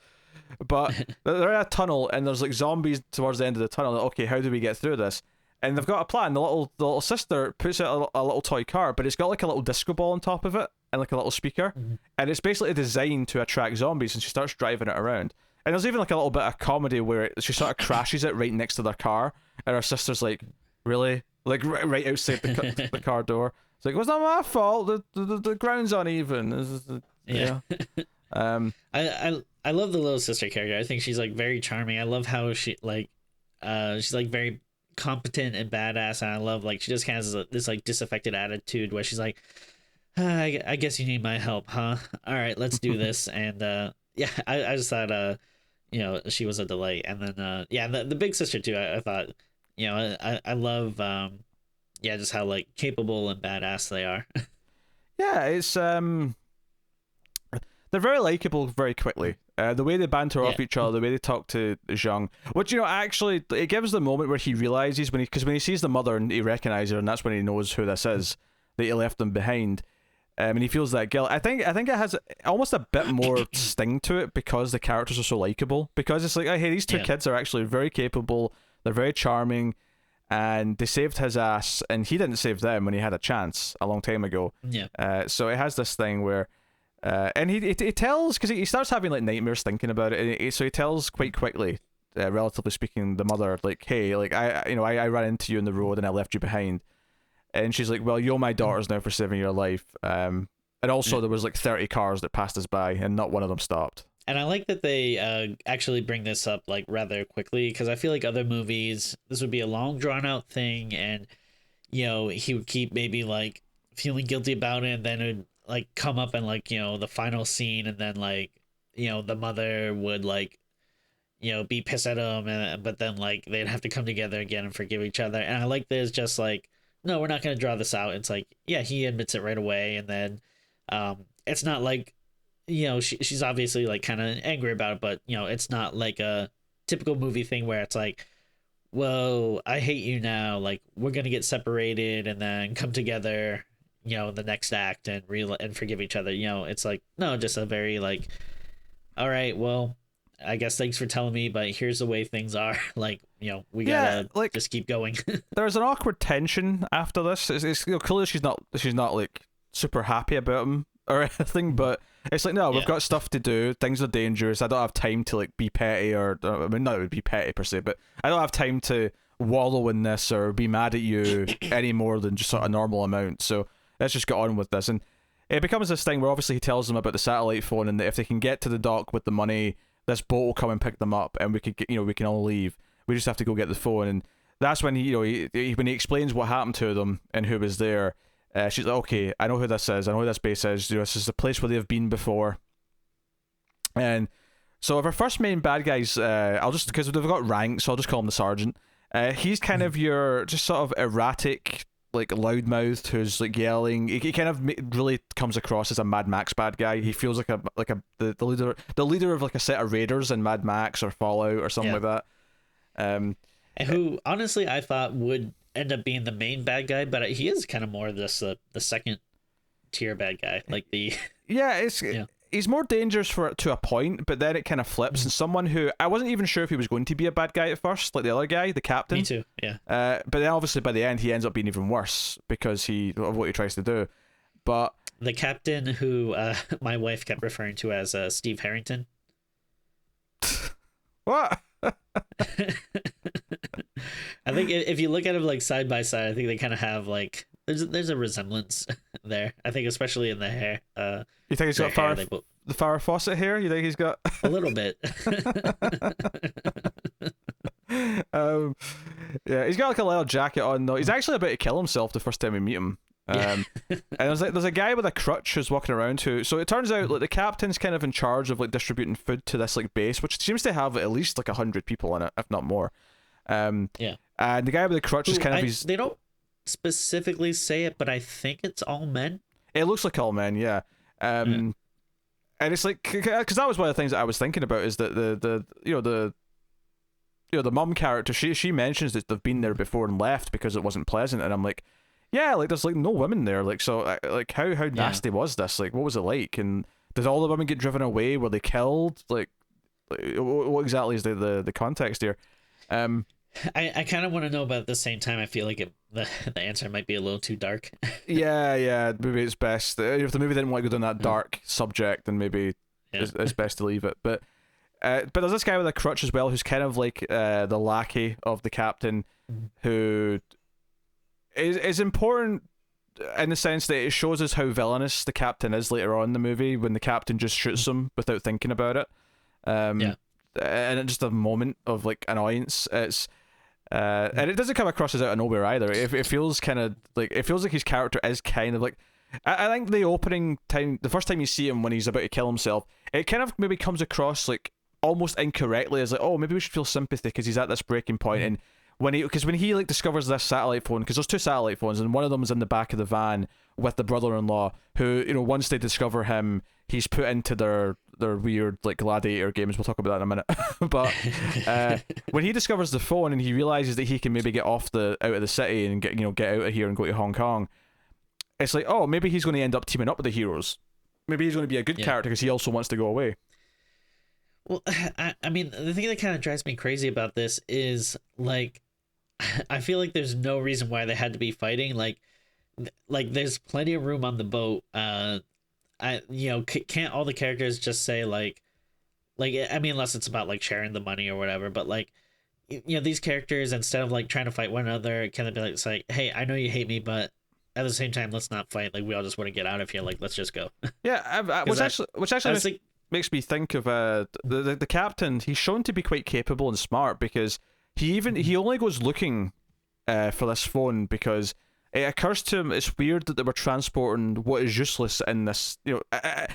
But they're in a tunnel, and there's like zombies towards the end of the tunnel. Like, okay, how do we get through this? And they've got a plan. The little sister puts out a little toy car, but it's got like a little disco ball on top of it and like a little speaker, and it's basically designed to attract zombies. And she starts driving it around. And there's even like a little bit of comedy where she sort of crashes it right next to their car, and her sister's like, "Really?" Like right outside the car door. It's like, "It was not my fault. The ground's uneven." Yeah. I love the little sister character. I think she's like very charming. I love how she's like very competent and badass, and I love like she just kind of has this like disaffected attitude where she's like, I guess you need my help, huh? All right, let's do this. And I just thought she was a delight. And then the big sister too, I thought I love just how like capable and badass they are. Yeah, it's they're very likable very quickly. The way they banter off each other, the way they talk to Zhang, which actually it gives the moment where he realizes when he sees the mother and he recognizes her, and that's when he knows who this is, that he left them behind, and he feels that guilt. I think it has almost a bit more sting to it because the characters are so likable. Because it's like, oh, hey, these two kids are actually very capable. They're very charming, and they saved his ass, and he didn't save them when he had a chance a long time ago. Yeah. So it has this thing where. And he tells, because he starts having like nightmares thinking about it, so he tells quite quickly relatively speaking, the mother, like, hey, like I ran into you in the road and I left you behind, and she's like, well, you're my daughters now for saving your life. And also there was like 30 cars that passed us by and not one of them stopped. And I like that they actually bring this up like rather quickly, because I feel like other movies, this would be a long drawn out thing, and he would keep maybe like feeling guilty about it, and then it would like come up in like the final scene, and then like the mother would like be pissed at him, but then like they'd have to come together again and forgive each other. And I like this, just like, no, we're not going to draw this out. It's like, yeah, he admits it right away, and then it's not like she's obviously like kind of angry about it, but it's not like a typical movie thing where it's like, well, I hate you now, like we're gonna get separated and then come together in the next act and forgive each other. It's like, no, just a very like, all right, well, I guess thanks for telling me, but here's the way things are. Like, we gotta like just keep going. There's an awkward tension after this. It's clearly she's not like super happy about him or anything, but it's like, no, we've got stuff to do. Things are dangerous. I don't have time to like be petty, or I mean, not be petty per se, but I don't have time to wallow in this or be mad at you any more than just sort of normal amount. So let's just get on with this. And it becomes this thing where obviously he tells them about the satellite phone, and that if they can get to the dock with the money, this boat will come and pick them up, and we could we can all leave. We just have to go get the phone. And that's when he when he explains what happened to them and who was there. She's like, okay, I know who this is. I know who this base is. This is the place where they've been before. And so of our first main bad guys, I'll just, because they've got ranks, so I'll just call him the sergeant. He's kind of your just sort of erratic, like loudmouthed, who's like yelling. He kind of really comes across as a Mad Max bad guy. He feels like the leader of like a set of raiders in Mad Max or Fallout or something like that. And who honestly I thought would end up being the main bad guy, but he is kind of more this the second tier bad guy, like the he's more dangerous to a point, but then it kind of flips, and someone who I wasn't even sure if he was going to be a bad guy at first, like the other guy, the captain. Me too. Yeah. But then obviously by the end he ends up being even worse because of what he tries to do. But the captain, who my wife kept referring to as Steve Harrington. What? I think if you look at them like side by side, I think they kind of have like there's a resemblance there. I think especially in the hair. You think he's got the Farrah Fawcett hair? You think he's got a little bit? Yeah, he's got like a leather jacket on though. He's actually about to kill himself the first time we meet him. And there's a guy with a crutch who's walking around who, so it turns out like the captain's kind of in charge of like distributing food to this like base, which seems to have at least like 100 people in it, if not more. And the guy with the crutch is kind of they don't specifically say it, but I think it's all men. It looks like all men, yeah. And it's like, because that was one of the things that I was thinking about, is that the mum character, she mentions that they've been there before and left because it wasn't pleasant, and I'm like, yeah, like there's like no women there, like, so like how nasty was this? Like, what was it like? And did all the women get driven away? Were they killed? Like what exactly is the context here? I kind of want to know, but at the same time I feel like the answer might be a little too dark. yeah, maybe it's best if the movie didn't want to go down that dark subject, then maybe it's best to leave it. But there's this guy with a crutch as well, who's kind of like the lackey of the captain, who is important in the sense that it shows us how villainous the captain is later on in the movie, when the captain just shoots him without thinking about it. And it's just a moment of like annoyance. It's and it doesn't come across as out of nowhere either. It feels kind of like, it feels like his character is kind of like, I think the opening time, the first time you see him when he's about to kill himself, it kind of maybe comes across like almost incorrectly as like, oh, maybe we should feel sympathy because he's at this breaking point. And when he like discovers this satellite phone, because there's two satellite phones and one of them is in the back of the van with the brother-in-law, who, once they discover him, he's put into their weird like gladiator games. We'll talk about that in a minute. But when he discovers the phone and he realizes that he can maybe get out of the city and get out of here and go to Hong Kong, it's like, oh, maybe he's going to end up teaming up with the heroes. Maybe he's going to be a good character because he also wants to go away. Well, I mean, the thing that kind of drives me crazy about this is like, I feel like there's no reason why they had to be fighting. Like there's plenty of room on the boat. Can't all the characters just say like like, I mean, unless it's about like sharing the money or whatever, but like, you know, these characters, instead of like trying to fight one another, can be like, it's like, hey, I know you hate me, but at the same time, let's not fight. Like, we all just want to get out of here. Like, let's just go. Yeah, which actually makes me think of the captain. He's shown to be quite capable and smart, because he only goes looking for this phone because it occurs to him it's weird that they were transporting what is useless in this. You know,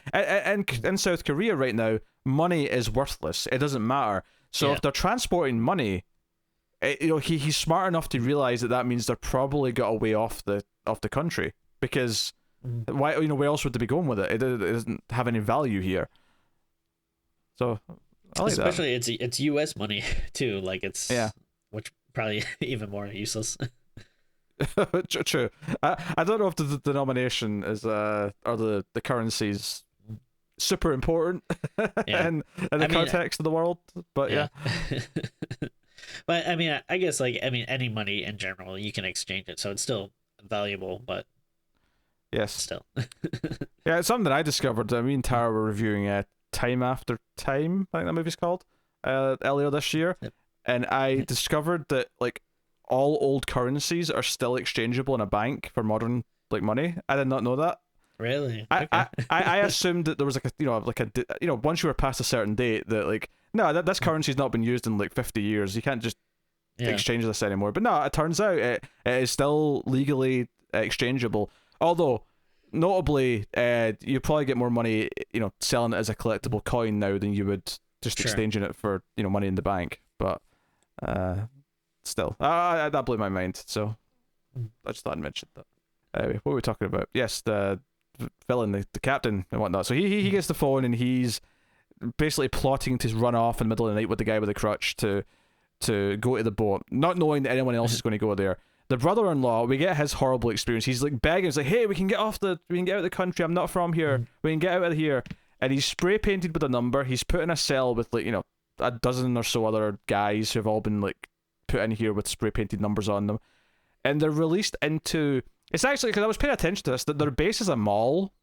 in South Korea right now, money is worthless. It doesn't matter. So if they're transporting money, you know, he's smart enough to realize that means they're probably got away off the country, because why, you know, where else would they be going with it? It doesn't have any value here. So I like especially that. It's U.S. money too. Like, it's which probably even more useless. True. I don't know if the denomination is or the currency's super important in the context of the world, but yeah. But I mean, I guess, like, I mean, any money in general, you can exchange it, so it's still valuable, but yes, still. Yeah, it's something that I discovered. Me and Tara were reviewing Time After Time, I think that movie's called, earlier this year. Yep. And I discovered that, like, all old currencies are still exchangeable in a bank for modern, like, money. I did not know that. Really? I assumed that there was once you were past a certain date, that, like, no, this currency's not been used in like 50 years. You can't just exchange this anymore. But no, it turns out it is still legally exchangeable. Although, notably, you probably get more money, you know, selling it as a collectible coin now than you would just exchanging it for, you know, money in the bank. But still, that blew my mind. So I just thought I'd mention that. Anyway, what were we talking about? Yes, the villain, the captain and whatnot. So he gets the phone, and he's basically plotting to run off in the middle of the night with the guy with the crutch to go to the boat, not knowing that anyone else is going to go there. The brother-in-law, we get his horrible experience. He's like begging, he's like, hey, we can get out of the country. I'm not from here. We can get out of here. And he's spray painted with a number. He's put in a cell with, like, you know, a dozen or so other guys who've all been, like, put in here with spray painted numbers on them. And they're released into, it's actually, because I was paying attention to this, that their base is a mall.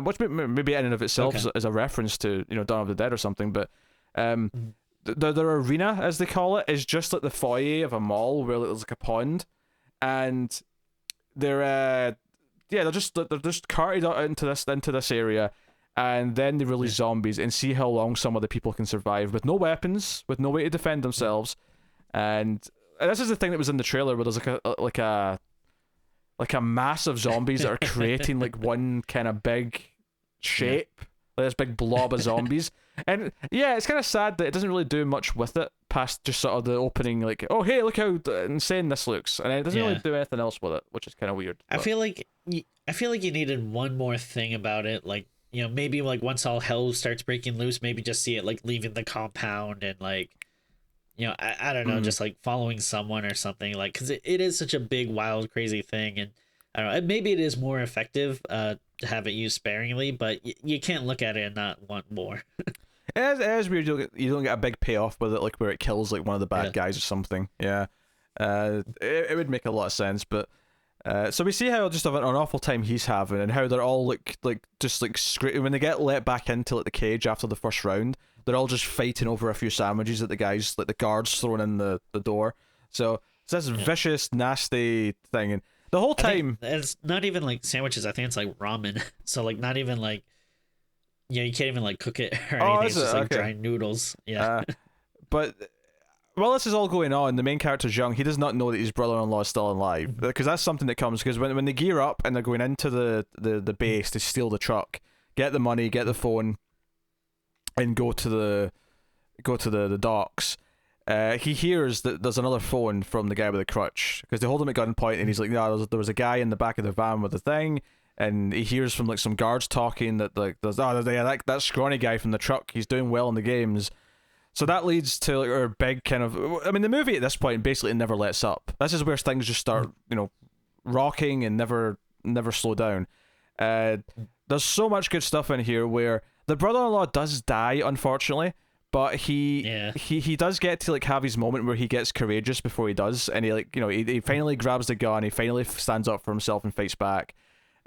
Which maybe in and of itself is a reference to, you know, Dawn of the Dead or something, but their arena, as they call it, is just like the foyer of a mall where there's like a pond, and they're just carted out into this area, and then they release zombies and see how long some of the people can survive with no weapons, with no way to defend themselves, and this is the thing that was in the trailer, where there's like a mass of zombies that are creating like one kind of big shape, like this big blob of zombies. And yeah, it's kind of sad that it doesn't really do much with it past just sort of the opening, like, oh hey, look how insane this looks, and it doesn't really do anything else with it, which is kind of weird. I feel like you needed one more thing about it, like, you know, maybe like once all hell starts breaking loose, maybe just see it like leaving the compound and, like, you know, I don't know, just like following someone or something, like, because it is such a big, wild, crazy thing, and I don't know, maybe it is more effective to have it used sparingly, but you can't look at it and not want more. It is weird. You don't get a big payoff with it, like where it kills like one of the bad guys or something. Yeah, it would make a lot of sense. But so we see how just an awful time he's having, and how they're all like when they get let back into like the cage after the first round, they're all just fighting over a few sandwiches that the guys, like the guards, throwing in the door. So it's this vicious, nasty thing, and the whole time it's not even like sandwiches. I think it's like ramen. So like not even like, you know, you can't even like cook it or anything. It's just like dry noodles. Yeah. But while this is all going on, the main character's young. He does not know that his brother-in-law is still alive, because that's something that comes, because when they gear up and they're going into the base to steal the truck, get the money, get the phone, and go to the docks. He hears that there's another phone from the guy with the crutch, because they hold him at gunpoint, and he's like, no, there was a guy in the back of the van with the thing, and he hears from like some guards talking that like there's that scrawny guy from the truck, he's doing well in the games. So that leads to like our big kind of, I mean, the movie at this point basically never lets up. This is where things just start, you know, rocking and never slow down. There's so much good stuff in here where the brother-in-law does die, unfortunately, but he does get to like have his moment where he gets courageous before he does, and he, like, you know, he finally grabs the gun, he finally stands up for himself and fights back.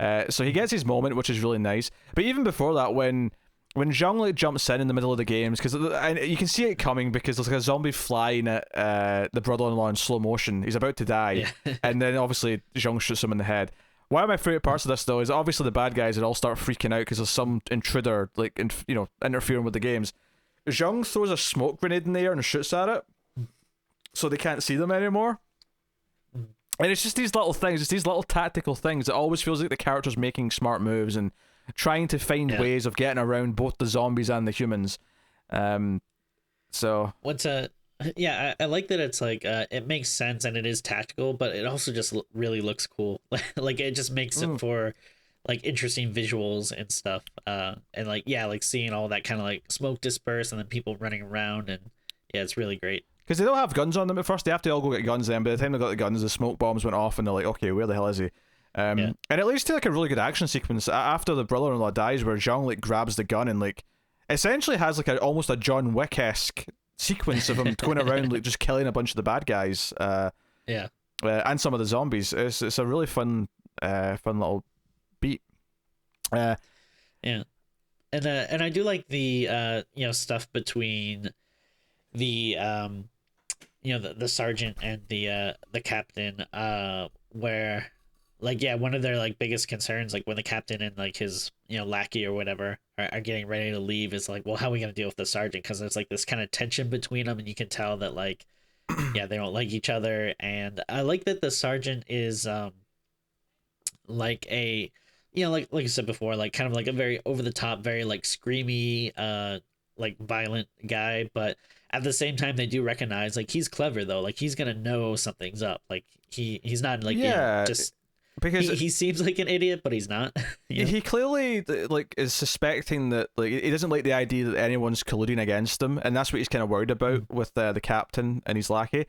So he gets his moment, which is really nice. But even before that, when when Zhang like jumps in the middle of the games, because you can see it coming because there's like a zombie flying at the brother-in-law in slow motion. He's about to die, and then obviously Zhang shoots him in the head. One of my favorite parts of this though is obviously the bad guys that all start freaking out because there's some intruder like interfering with the games. Zhang throws a smoke grenade in the air and shoots at it, so they can't see them anymore. And it's just these little things, it's these little tactical things. It always feels like the character's making smart moves and trying to find ways of getting around both the zombies and the humans. So I like that it's like it makes sense and it is tactical, but it also just really looks cool. Like it just makes it for like interesting visuals and stuff. And like seeing all that kind of like smoke disperse and then people running around, and it's really great. Because they don't have guns on them at first. They have to all go get guns. Then by the time they got the guns, the smoke bombs went off, and they're like, "Okay, where the hell is he?" And it leads to like a really good action sequence after the brother-in-law dies, where Zhang like grabs the gun and like essentially has like almost a John Wick-esque sequence of him going around like just killing a bunch of the bad guys. And some of the zombies. It's a really fun little beat. And I do like the stuff between the the sergeant and the captain, where like one of their like biggest concerns, like when the captain and like his lackey or whatever are getting ready to leave, is like, well, how are we gonna deal with the sergeant? Because there's like this kind of tension between them, and you can tell that like they don't like each other. And I like that the sergeant is like a like I said before, like kind of like a very over the top, very like screamy like violent guy, but at the same time they do recognize like he's clever though, like he's gonna know something's up, like he's not like just because he seems like an idiot, but he's not. He clearly like is suspecting that like he doesn't like the idea that anyone's colluding against him, and that's what he's kind of worried about with the captain and his lackey.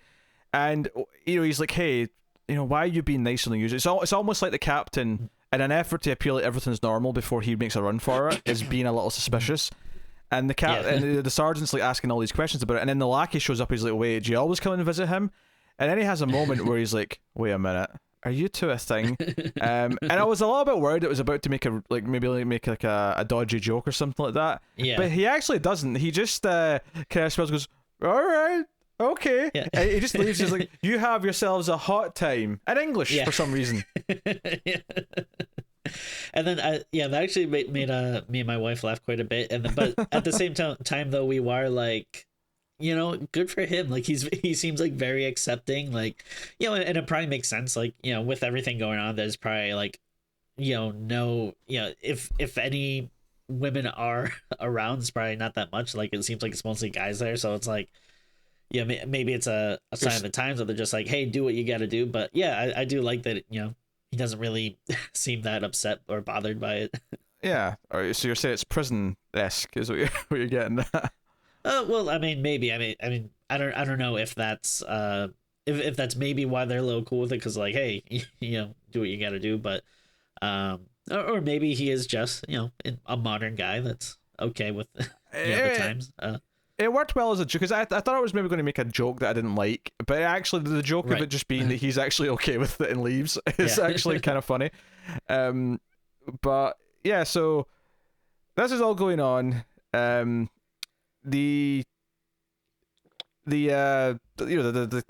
And he's like, hey, why are you being nicer than usual? It's almost like the captain, in an effort to appear like everything's normal before he makes a run for it, is being a little suspicious. And the sergeant's like asking all these questions about it, and then the lackey shows up. He's like, "Wait, do you always come and visit him?" And then he has a moment where he's like, "Wait a minute, are you two a thing?" And I was a little bit worried it was about to make a dodgy joke or something like that. Yeah. But he actually doesn't. He just kind of smells, goes, "All right, okay." Yeah. And he just leaves. He's like, "You have yourselves a hot time," in English for some reason. And then that actually made me and my wife laugh quite a bit. But at the same time though, we were like, good for him. Like he seems like very accepting, like, and it probably makes sense. Like, with everything going on, there's probably like, if any women are around, it's probably not that much. Like it seems like it's mostly guys there. So it's like, maybe it's a sign of the times that they're just like, hey, do what you got to do. But I do like that, he doesn't really seem that upset or bothered by it. Yeah. All right, so you're saying it's prison-esque is what you're getting at. Well, I mean, maybe. I mean, I don't know if that's if that's maybe why they're a little cool with it, because like, hey, do what you got to do. But or maybe he is just a modern guy that's okay with the times. It worked well as a joke, because I thought I was maybe going to make a joke that I didn't like, but actually the joke of it just being that he's actually okay with it and leaves is actually kind of funny. But yeah, so this is all going on. The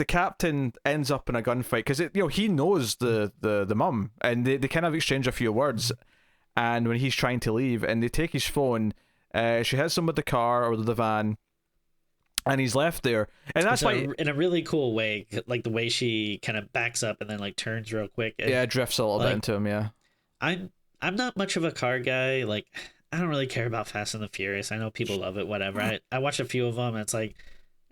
captain ends up in a gunfight because he knows the mum, and they kind of exchange a few words. And when he's trying to leave, and they take his phone, she hits him with the car or the van. And he's left there, and that's why in a really cool way, like the way she kind of backs up and then like turns real quick. And, drifts a little bit into him. Yeah, I'm not much of a car guy. Like I don't really care about Fast and the Furious. I know people love it, whatever. I watch a few of them, and it's like,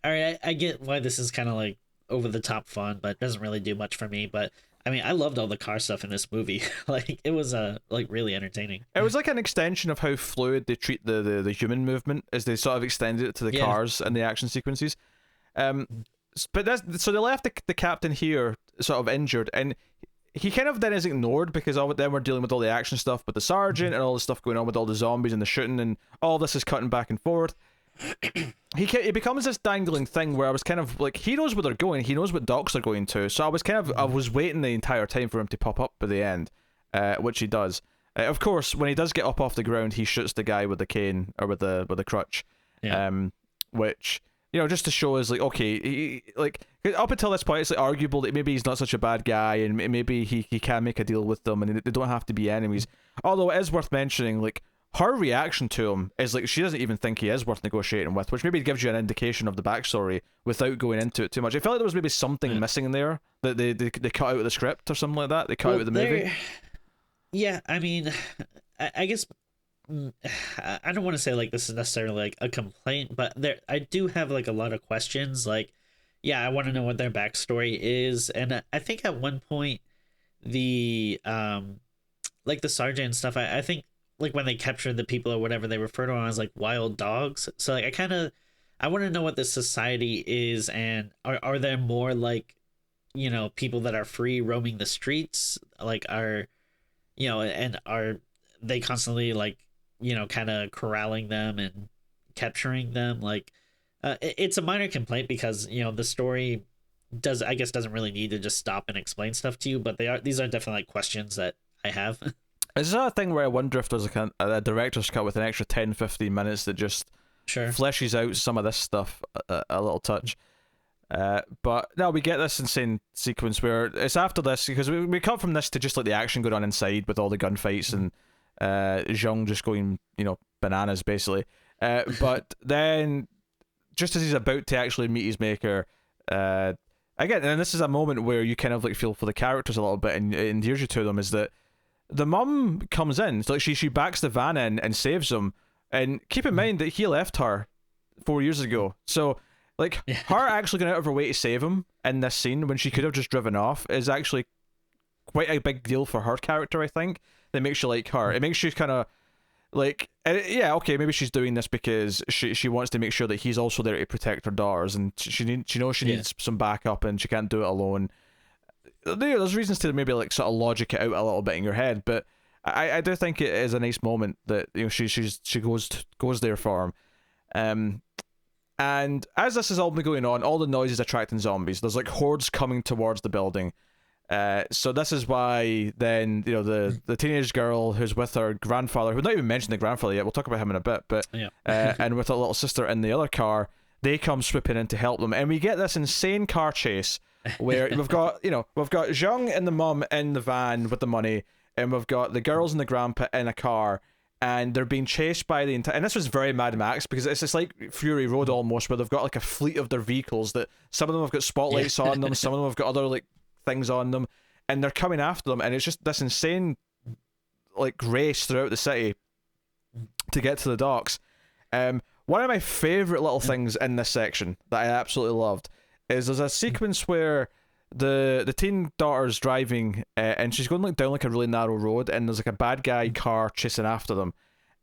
all right, I get why this is kind of like over the top fun, but it doesn't really do much for me. But I mean, I loved all the car stuff in this movie. Like it was like really entertaining. It was like an extension of how fluid they treat the human movement as they sort of extended it to the cars and the action sequences. But so they left the captain here sort of injured, and he kind of then is ignored because then we're dealing with all the action stuff with the sergeant and all the stuff going on with all the zombies and the shooting, and all this is cutting back and forth. He becomes this dangling thing where I was kind of like, he knows where they're going, he knows what docks they're going to, so I was waiting the entire time for him to pop up by the end, which he does, Of course, when he does get up off the ground, he shoots the guy with the cane or with the crutch, which, you know, just to show us, like, okay, like, up until this point, it's like arguable that maybe he's not such a bad guy, and maybe he can make a deal with them, and they don't have to be enemies. Although it is worth mentioning, like, her reaction to him is like she doesn't even think he is worth negotiating with, which maybe gives you an indication of the backstory without going into it too much. I felt like there was maybe something missing in there that they cut out of the script or something like that. They cut out of the movie. Yeah, I mean, I guess I don't want to say like this is necessarily like a complaint, but I do have like a lot of questions. Like, yeah, I want to know what their backstory is, and I think at one point the like the sergeant and stuff. I think like when they capture the people or whatever, they refer to them as like wild dogs. So like I want to know what this society is, and are there more like, you know, people that are free roaming the streets, like are, you know, and are they constantly like, you know, kind of corralling them and capturing them? Like it's a minor complaint because, you know, the story doesn't really need to just stop and explain stuff to you, but these are definitely like questions that I have. Is that a thing where I wonder if there's like a director's cut with an extra 10-15 minutes that just fleshes out some of this stuff a little touch? But no, we get this insane sequence where it's after this, because we come from this to just like the action going on inside with all the gunfights and Zhang just going, you know, bananas basically. But then just as he's about to actually meet his maker, again, and this is a moment where you kind of like feel for the characters a little bit and endears you to them, is that the mum comes in, so like she backs the van in and saves him, and keep in mind that he left her 4 years ago, so like her actually going out of her way to save him in this scene when she could have just driven off is actually quite a big deal for her character. I think that makes you like her. It makes you kind of like, yeah, okay, maybe she's doing this because she wants to make sure that he's also there to protect her daughters, and she knows she needs some backup and she can't do it alone. There's reasons to maybe like sort of logic it out a little bit in your head, but I do think it is a nice moment that, you know, she goes there for him. And as this is all been going on, all the noise is attracting zombies. There's like hordes coming towards the building. So this is why then, you know, the teenage girl who's with her grandfather, who not even mentioned the grandfather yet, we'll talk about him in a bit, but and with her little sister in the other car, they come swooping in to help them, and we get this insane car chase where we've got Zhang and the mum in the van with the money, and we've got the girls and the grandpa in a car, and they're being chased by the entire, and this was very Mad Max because it's just like Fury Road almost, where they've got like a fleet of their vehicles that some of them have got spotlights on them, some of them have got other like things on them, and they're coming after them, and it's just this insane like race throughout the city to get to the docks. One of my favorite little things in this section that I absolutely loved is there's a sequence where the teen daughter's driving and she's going like down like a really narrow road, and there's like a bad guy car chasing after them,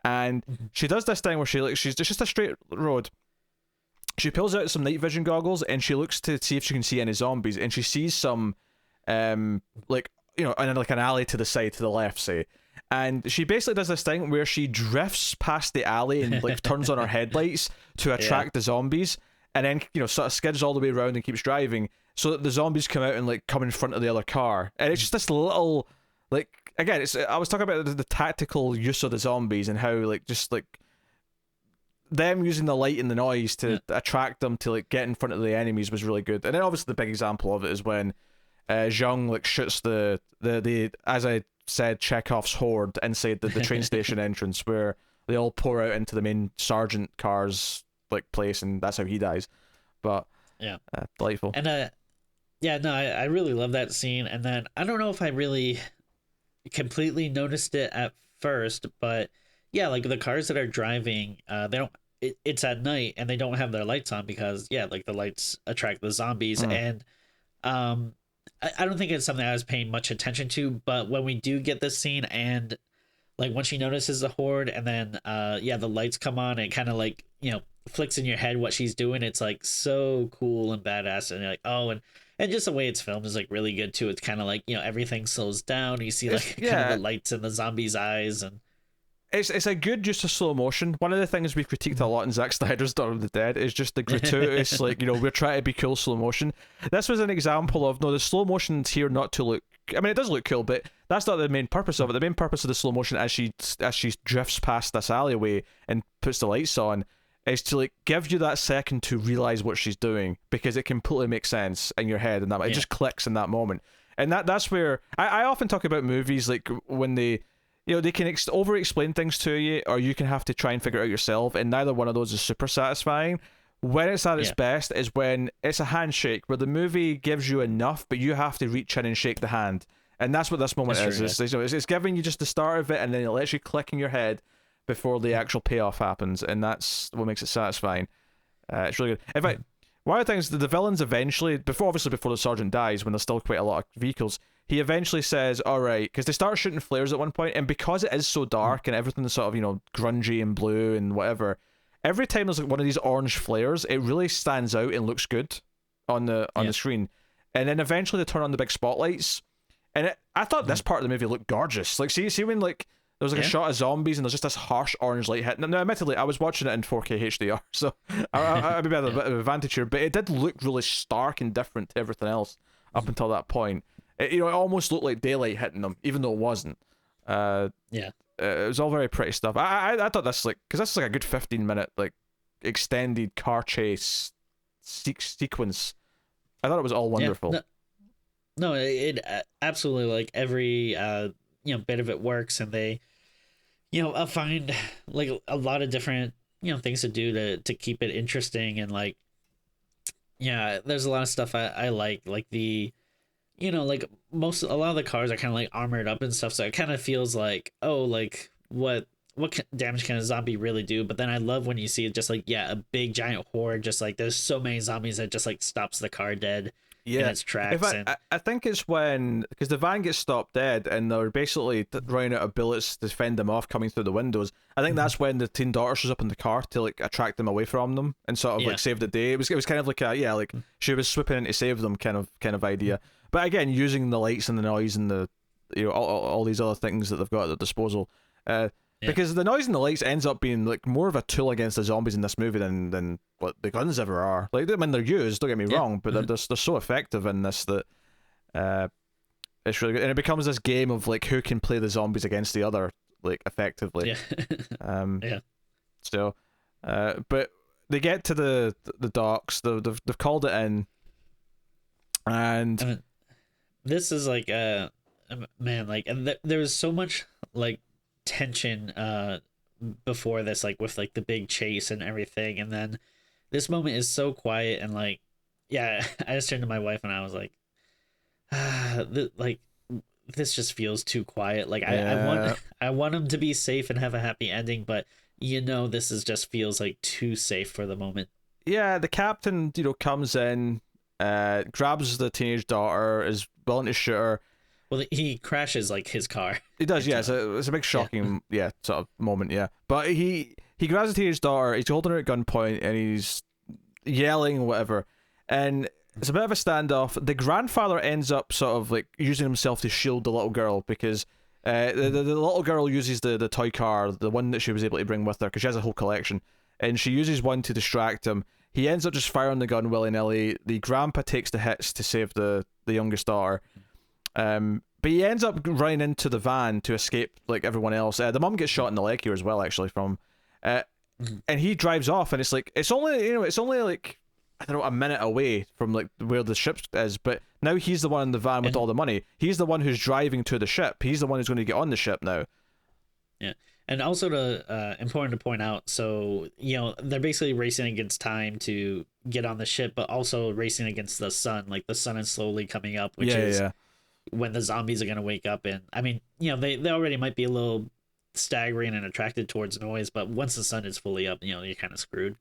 and she does this thing where she's just a straight road. She pulls out some night vision goggles and she looks to see if she can see any zombies, and she sees some like, you know, in like an alley to the side, to the left, say, and she basically does this thing where she drifts past the alley and like turns on her headlights to attract the zombies, and then, you know, sort of skids all the way around and keeps driving so that the zombies come out and like come in front of the other car. And it's just this little, like, again, I was talking about the tactical use of the zombies and how like just like them using the light and the noise to attract them to like get in front of the enemies was really good. And then obviously the big example of it is when Zhang like shoots the as I said, Chekhov's horde inside the train station entrance, where they all pour out into the main sergeant car's like place, and that's how he dies. But delightful. And I really love that scene. And then I don't know if I really completely noticed it at first, but yeah, like the cars that are driving, they don't, it's at night and they don't have their lights on because like the lights attract the zombies. And I don't think it's something I was paying much attention to, but when we do get this scene and like when she notices the horde and then the lights come on, and it kind of like, you know, flicks in your head what she's doing, it's like so cool and badass, and you're like, oh, and just the way it's filmed is like really good too. It's kind of like, you know, everything slows down, you see like kind of the lights in the zombies' eyes, and it's a good use of slow motion. One of the things we've critiqued a lot in Zack Snyder's Dawn of the Dead is just the gratuitous, like, you know, we're trying to be cool slow motion. This was an example of, no, the slow motion's here not to look I mean, it does look cool, but that's not the main purpose of it. The main purpose of the slow motion as she drifts past this alleyway and puts the lights on is to like give you that second to realize what she's doing, because it completely makes sense in your head, and that it just clicks in that moment. And that's where I often talk about movies, like when they, you know, they can over explain things to you, or you can have to try and figure it out yourself, and neither one of those is super satisfying. When it's at its best is when it's a handshake, where the movie gives you enough, but you have to reach in and shake the hand. And that's what this moment is. True, it's giving you just the start of it, and then it lets you click in your head before the actual payoff happens, and that's what makes it satisfying. It's really good. In fact, one of the things, the villains eventually, before the sergeant dies, when there's still quite a lot of vehicles, he eventually says, all right, because they start shooting flares at one point, and because it is so dark and everything's sort of, you know, grungy and blue and whatever, every time there's like one of these orange flares, it really stands out and looks good on the screen. And then eventually they turn on the big spotlights, and I thought this part of the movie looked gorgeous. Like, see when like there was like a shot of zombies and there's just this harsh orange light hitting them. Now, admittedly, I was watching it in 4K HDR, so I'd be at a bit of advantage here, but it did look really stark and different to everything else up until that point. It almost looked like daylight hitting them, even though it wasn't. It was all very pretty stuff. I thought this, like, because this is like a good 15-minute like extended car chase sequence. I thought it was all wonderful. No, it absolutely, like, every bit of it works, and they find like a lot of different things to do to keep it interesting, and like there's a lot of stuff I like the like a lot of the cars are kind of like armored up and stuff, so it kind of feels like, oh, like what damage can a zombie really do? But then I love when you see it just like a big giant horde, just like there's so many zombies that just like stops the car dead in its tracks. I think it's when, because the van gets stopped dead and they're basically running out of bullets to fend them off coming through the windows. I think that's when the teen daughter shows up in the car to like attract them away from them and sort of like save the day. It was kind of like like she was swooping in to save them kind of idea. But again, using the lights and the noise and the all these other things that they've got at their disposal. Because the noise and the lights ends up being like more of a tool against the zombies in this movie than what the guns ever are. Like, I mean, they're used, don't get me wrong, but they're so effective in this that it's really good. And it becomes this game of like who can play the zombies against the other like effectively. So, but they get to the docks. They've called it in, and I mean, this is like man, like, and there's so much like tension before this, like with like the big chase and everything, and then this moment is so quiet, and like I just turned to my wife and I was like, like this just feels too quiet. Like I want him to be safe and have a happy ending, but this is just feels like too safe for the moment. The captain comes in, grabs the teenage daughter, is willing to shoot her. Well, he crashes like his car. He does, yeah. It's a big shocking, sort of moment, yeah. But he grabs the teenage daughter. He's holding her at gunpoint, and he's yelling and whatever. And it's a bit of a standoff. The grandfather ends up sort of like using himself to shield the little girl, because the little girl uses the toy car, the one that she was able to bring with her, because she has a whole collection, and she uses one to distract him. He ends up just firing the gun willy-nilly. The grandpa takes the hits to save the youngest daughter. But he ends up running into the van to escape like everyone else. The mum gets shot in the leg here as well, actually, from and he drives off, and it's like it's only like, I don't know, a minute away from like where the ship is, but now he's the one in the van with all the money. He's the one who's driving to the ship. He's the one who's going to get on the ship now. And also important to point out, so they're basically racing against time to get on the ship, but also racing against the sun. Like, the sun is slowly coming up, which is when the zombies are going to wake up. And I mean, they already might be a little staggering and attracted towards noise, but once the sun is fully up, you're kind of screwed.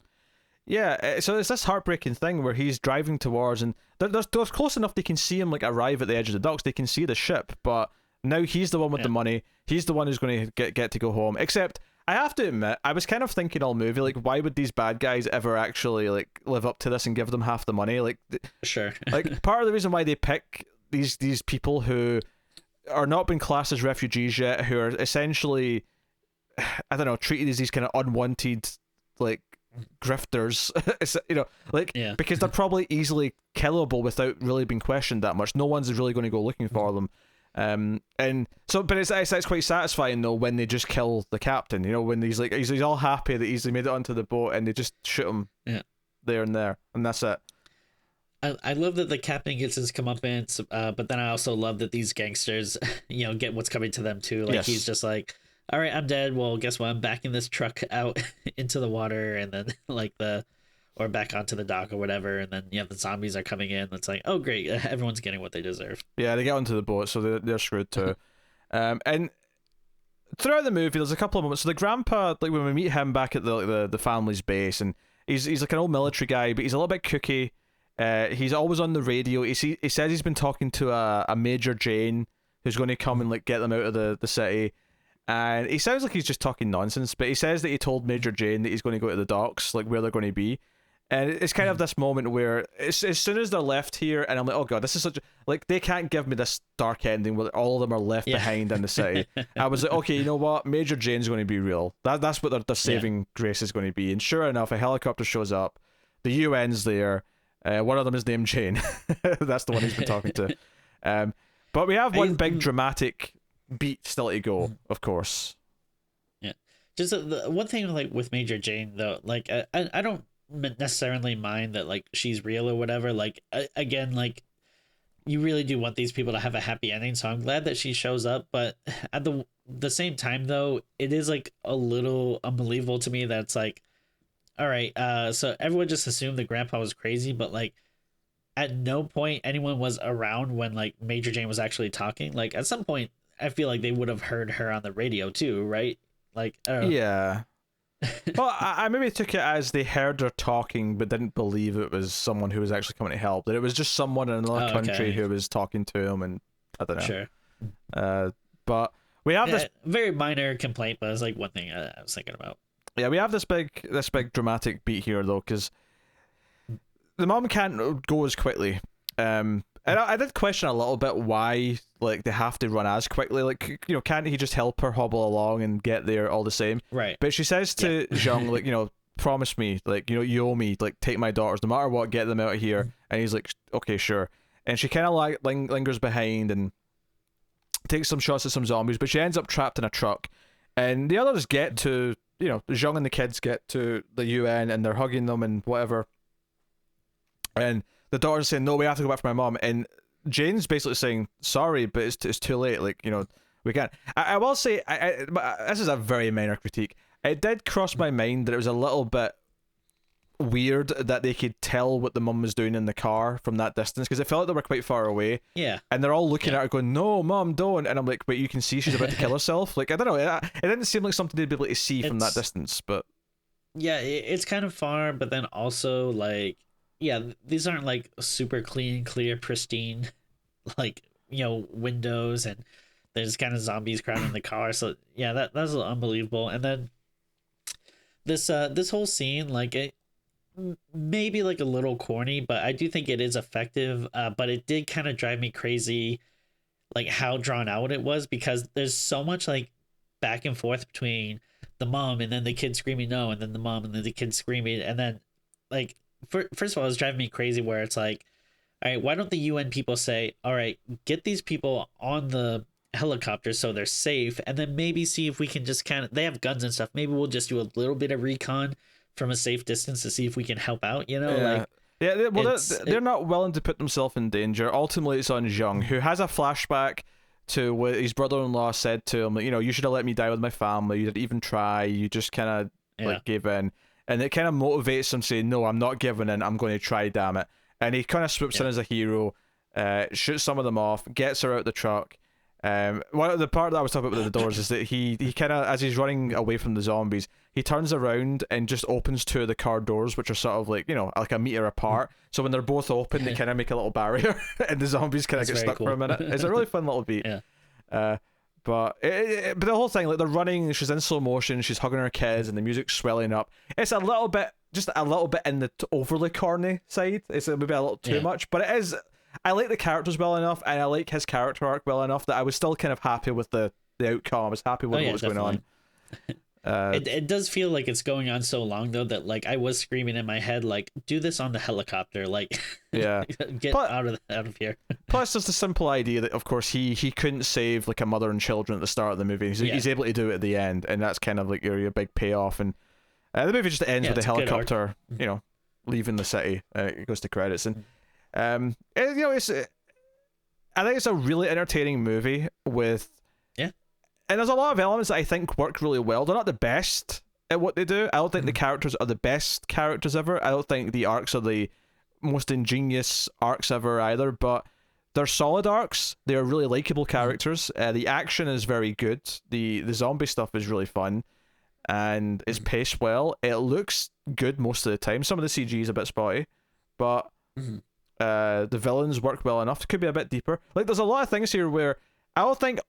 So it's this heartbreaking thing where he's driving towards, and they're close enough they can see him like arrive at the edge of the docks. They can see the ship, but now he's the one with the money. He's the one who's going to get to go home. Except, I have to admit, I was kind of thinking all movie, like, why would these bad guys ever actually like live up to this and give them half the money? Like, sure. Like, part of the reason why they pick these people who are not being classed as refugees yet, who are essentially, I don't know, treated as these kind of unwanted like grifters, because they're probably easily killable without really being questioned that much. No one's really going to go looking for them. And so, but it's quite satisfying though when they just kill the captain. You know, when he's like he's all happy that he's made it onto the boat, and they just shoot him there, and that's it. I love that the captain gets his comeuppance, but then I also love that these gangsters, get what's coming to them too. Like he's just like, all right, I'm dead. Well, guess what? I'm backing this truck out into the water, and then or back onto the dock or whatever, and then the zombies are coming in. It's like, oh great, everyone's getting what they deserve. Yeah, they get onto the boat, so they're screwed too. And throughout the movie, there's a couple of moments. So the grandpa, like when we meet him back at the family's base, and he's like an old military guy, but he's a little bit kooky. He's always on the radio. He says he's been talking to a Major Jane who's going to come and like get them out of the city. And he sounds like he's just talking nonsense, but he says that he told Major Jane that he's going to go to the docks, like where they're going to be. And it's kind of this moment where as soon as they're left here, and I'm like, oh god, this is such like they can't give me this dark ending where all of them are left behind in the city. I was like, okay, you know what, Major Jane's going to be real. That's what their saving grace is going to be. And sure enough, a helicopter shows up, the UN's there. One of them is named Jane. That's the one he's been talking to. But we have one big dramatic beat still to go, of course. Yeah, just the one thing like with Major Jane though, like I don't necessarily mind that like she's real or whatever. Like again, like you really do want these people to have a happy ending, so I'm glad that she shows up. But at the same time though, it is like a little unbelievable to me that it's like, all right, so everyone just assumed the grandpa was crazy, but like at no point anyone was around when like Major Jane was actually talking. Like at some point I feel like they would have heard her on the radio too, right? Like I don't know. Yeah. Well, I maybe took it as they heard her talking but didn't believe it was someone who was actually coming to help, that it was just someone in another country who was talking to him, and I don't know. Sure. But we have this very minor complaint, but it's like one thing I was thinking about. Yeah, we have this big dramatic beat here though, because the mom can't go as quickly. And I did question a little bit why like they have to run as quickly. Like, can't he just help her hobble along and get there all the same? Right. But she says to Zhang, like, promise me, like, you owe me, like, take my daughters, no matter what, get them out of here. And he's like, okay, sure. And she kind of like lingers behind and takes some shots at some zombies, but she ends up trapped in a truck. And the others get to, Zhang and the kids get to the UN and they're hugging them and whatever. And the daughter's saying, no, we have to go back for my mom. And Jane's basically saying, sorry, but it's too late. Like, we can't. I will say, this is a very minor critique. It did cross my mind that it was a little bit weird that they could tell what the mum was doing in the car from that distance, because it felt like they were quite far away. Yeah. And they're all looking at her going, no, mom, don't. And I'm like, but you can see she's about to kill herself. Like, I don't know. It didn't seem like something they'd be able to see from that distance, but. Yeah, it's kind of far, but then also, like, yeah, these aren't like super clean, clear, pristine, like, windows, and there's kind of zombies crowding the car. So yeah, that's unbelievable. And then this whole scene, like, it maybe like a little corny, but I do think it is effective. But it did kind of drive me crazy, like how drawn out it was, because there's so much like back and forth between the mom and then the kid screaming no, and then the mom and then the kid screaming, and then like. First of all, it's driving me crazy where it's like, all right, why don't the UN people say, all right, get these people on the helicopter so they're safe, and then maybe see if we can just they have guns and stuff. Maybe we'll just do a little bit of recon from a safe distance to see if we can help out, like. Yeah, well, they're not willing to put themselves in danger. Ultimately, it's on Zhang, who has a flashback to what his brother-in-law said to him, you should have let me die with my family. You didn't even try. You just kind of like gave in. And it kind of motivates him saying, no, I'm not giving in. I'm going to try, damn it. And he kind of swoops in as a hero, shoots some of them off, gets her out the truck. One of the part that I was talking about with the doors is that he kind of, as he's running away from the zombies, he turns around and just opens two of the car doors, which are sort of like, like a meter apart. So when they're both open, they kind of make a little barrier, and the zombies kind of get stuck for a minute. It's a really fun little beat. Yeah. But the whole thing, like, they're running, she's in slow motion, she's hugging her kids, and the music's swelling up. It's just a little bit in the overly corny side. It's maybe a little too much, but it is. I like the characters well enough, and I like his character arc well enough that I was still kind of happy with the outcome. I was happy with what was going on. It does feel like it's going on so long though that like I was screaming in my head like, do this on the helicopter, like Yeah. get out of here. Plus, there's the simple idea that, of course, he couldn't save like a mother and children at the start of the movie. He's able to do it at the end, and that's kind of like your big payoff. And the movie just ends with the helicopter, leaving the city. It goes to credits, and it's I think it's a really entertaining movie with and there's a lot of elements that I think work really well. They're not the best at what they do. I don't think the characters are the best characters ever. I don't think the arcs are the most ingenious arcs ever either, but they're solid arcs. They're really likable characters. The action is very good. The zombie stuff is really fun, and it's paced well. It looks good most of the time. Some of the CG is a bit spotty, but the villains work well enough. It could be a bit deeper. Like, there's a lot of things here where I don't think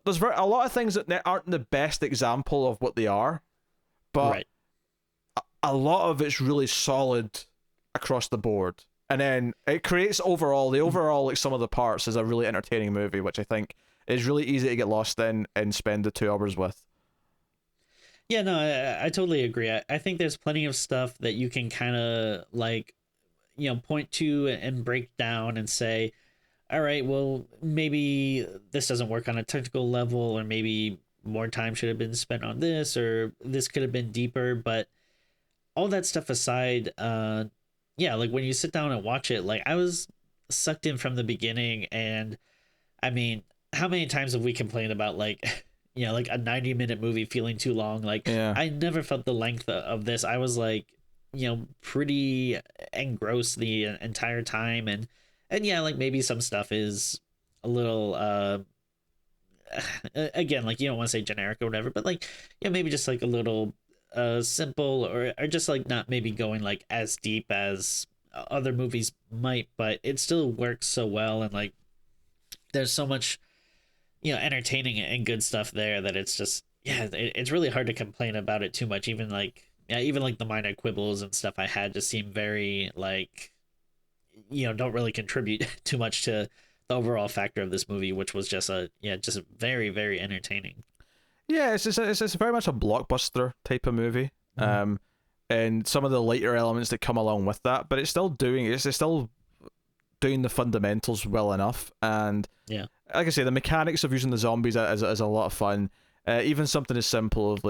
there's a lot of things that aren't the best example of what they are, but a lot of it's really solid across the board, and then it creates the overall like some of the parts is a really entertaining movie, which I think is really easy to get lost in and spend the 2 hours with. Yeah, no, I totally agree. I think there's plenty of stuff that you can kind of like, point to and break down and say, all right, well, maybe this doesn't work on a technical level, or maybe more time should have been spent on this, or this could have been deeper. But all that stuff aside, like when you sit down and watch it, like I was sucked in from the beginning. And I mean, how many times have we complained about like, like a 90-minute movie feeling too long? Like, I never felt the length of this. I was like, pretty engrossed the entire time. And like maybe some stuff is a little again, like you don't want to say generic or whatever, but like maybe just like a little simple, or just like not maybe going like as deep as other movies might, but it still works so well. And like there's so much entertaining and good stuff there that it's just it's really hard to complain about it too much. Even like the minor quibbles and stuff I had just seem very like don't really contribute too much to the overall factor of this movie, which was just just very, very entertaining. Yeah, it's very much a blockbuster type of movie, and some of the lighter elements that come along with that, but it's still doing the fundamentals well enough. And like I say, the mechanics of using the zombies is a lot of fun. Even something as simple as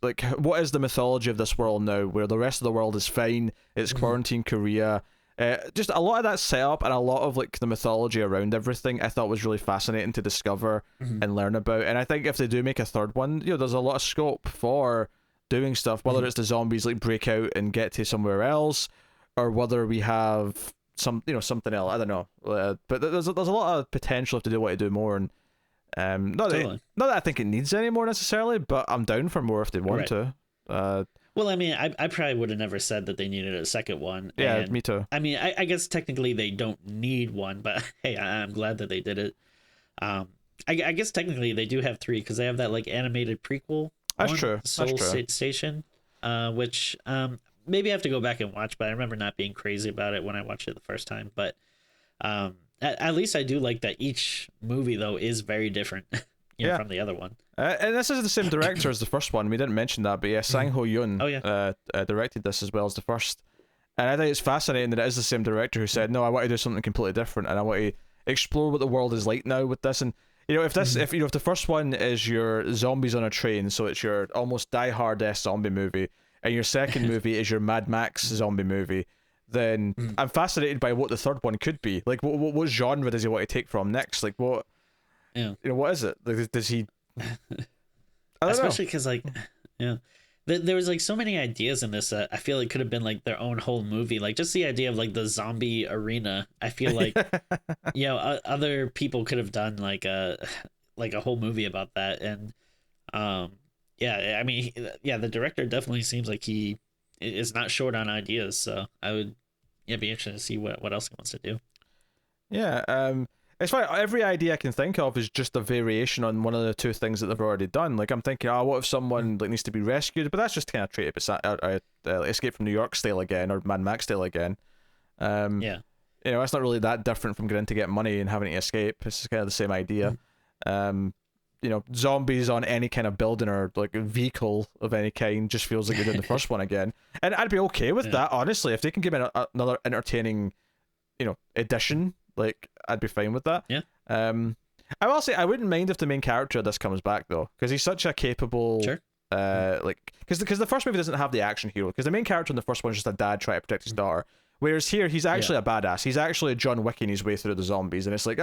like what is the mythology of this world now, where the rest of the world is fine, it's quarantine Korea. Just a lot of that setup and a lot of like the mythology around everything I thought was really fascinating to discover and learn about. And I think if they do make a third one, there's a lot of scope for doing stuff, whether it's the zombies like break out and get to somewhere else, or whether we have something else. I don't know, but there's a lot of potential if they do want to do more. And not that I think it needs any more necessarily, but I'm down for more if they want to. Well, I mean, I probably would have never said that they needed a second one. Yeah, and, me too. I mean, I guess technically they don't need one, but hey, I'm glad that they did it. I guess technically they do have 3, because they have that like animated prequel. That's true. Soul Station, which maybe I have to go back and watch, but I remember not being crazy about it when I watched it the first time. But at least I do like that each movie though is very different. From the other one. And this is the same director as the first one. We didn't mention that, but Sang Ho Yoon directed this as well as the first. And I think it's fascinating that it is the same director who said, no, I want to do something completely different, and I want to explore what the world is like now with this. And if the first one is your zombies on a train, so it's your almost Die Hard-esque zombie movie, and your second movie is your Mad Max zombie movie, then I'm fascinated by what the third one could be. Like, what genre does he want to take from next? Like, what... what is it? Like, does he? Especially because, like, there was like so many ideas in this. I feel it could have been like their own whole movie. Like just the idea of like the zombie arena. I feel like other people could have done like a whole movie about that. And I mean, the director definitely seems like he is not short on ideas. So I would be interested to see what else he wants to do. Yeah. It's funny, every idea I can think of is just a variation on one of the 2 things that they've already done. Like, I'm thinking, what if someone like needs to be rescued? But that's just kind of treated Escape from New York style again, or Mad Max style again. It's not really that different from going to get money and having to escape. It's kind of the same idea. zombies on any kind of building or like a vehicle of any kind just feels like you're doing the first one again. And I'd be okay with that, honestly. If they can give me another entertaining, edition, like I'd be fine with that. Yeah. I will say I wouldn't mind if the main character of this comes back though, because he's such a capable. Sure. Because the first movie doesn't have the action hero, because the main character in the first one is just a dad trying to protect his daughter, whereas here he's actually a badass. He's actually John Wicking his way through the zombies, and it's like,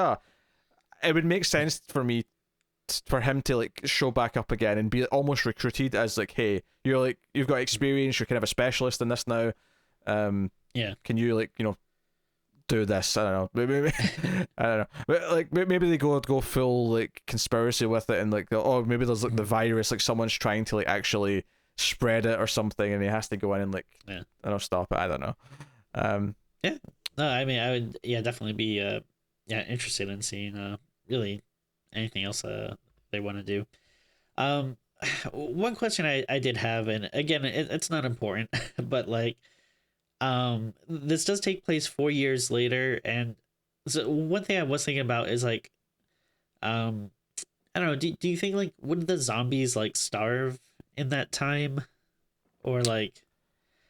it would make sense for him to like show back up again and be almost recruited as like, hey, you've got experience, you're kind of a specialist in this now. Can you do this? I don't know. Maybe I don't know. But like maybe they go full like conspiracy with it, and like maybe there's like the virus, like someone's trying to like actually spread it or something, and he has to go in and like stop it. I don't know. Yeah. No, I mean I would definitely be interested in seeing really anything else they want to do. One question I did have, and again it's not important, but like this does take place 4 years later, and so one thing I was thinking about is like I don't know, do you think like would the zombies like starve in that time, or like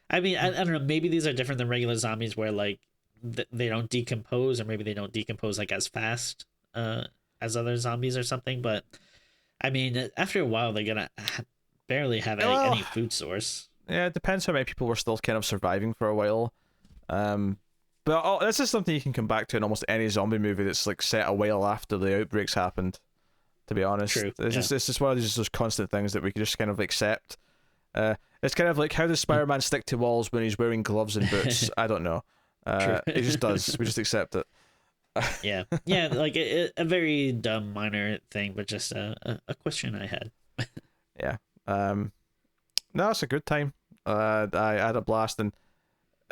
I mean I don't know, maybe these are different than regular zombies where like they don't decompose, or maybe they don't decompose like as fast as other zombies or something, but I mean after a while they're gonna barely have any food source. Yeah, it depends how many people were still kind of surviving for a while. But this is something you can come back to in almost any zombie movie that's like set a while after the outbreaks happened, to be honest. True. It's just one of those constant things that we can just kind of accept. It's kind of like, how does Spider-Man stick to walls when he's wearing gloves and boots? I don't know. He just does. We just accept it. Yeah, like a very dumb minor thing, but just a question I had. Yeah. No, it's a good time. I had a blast, and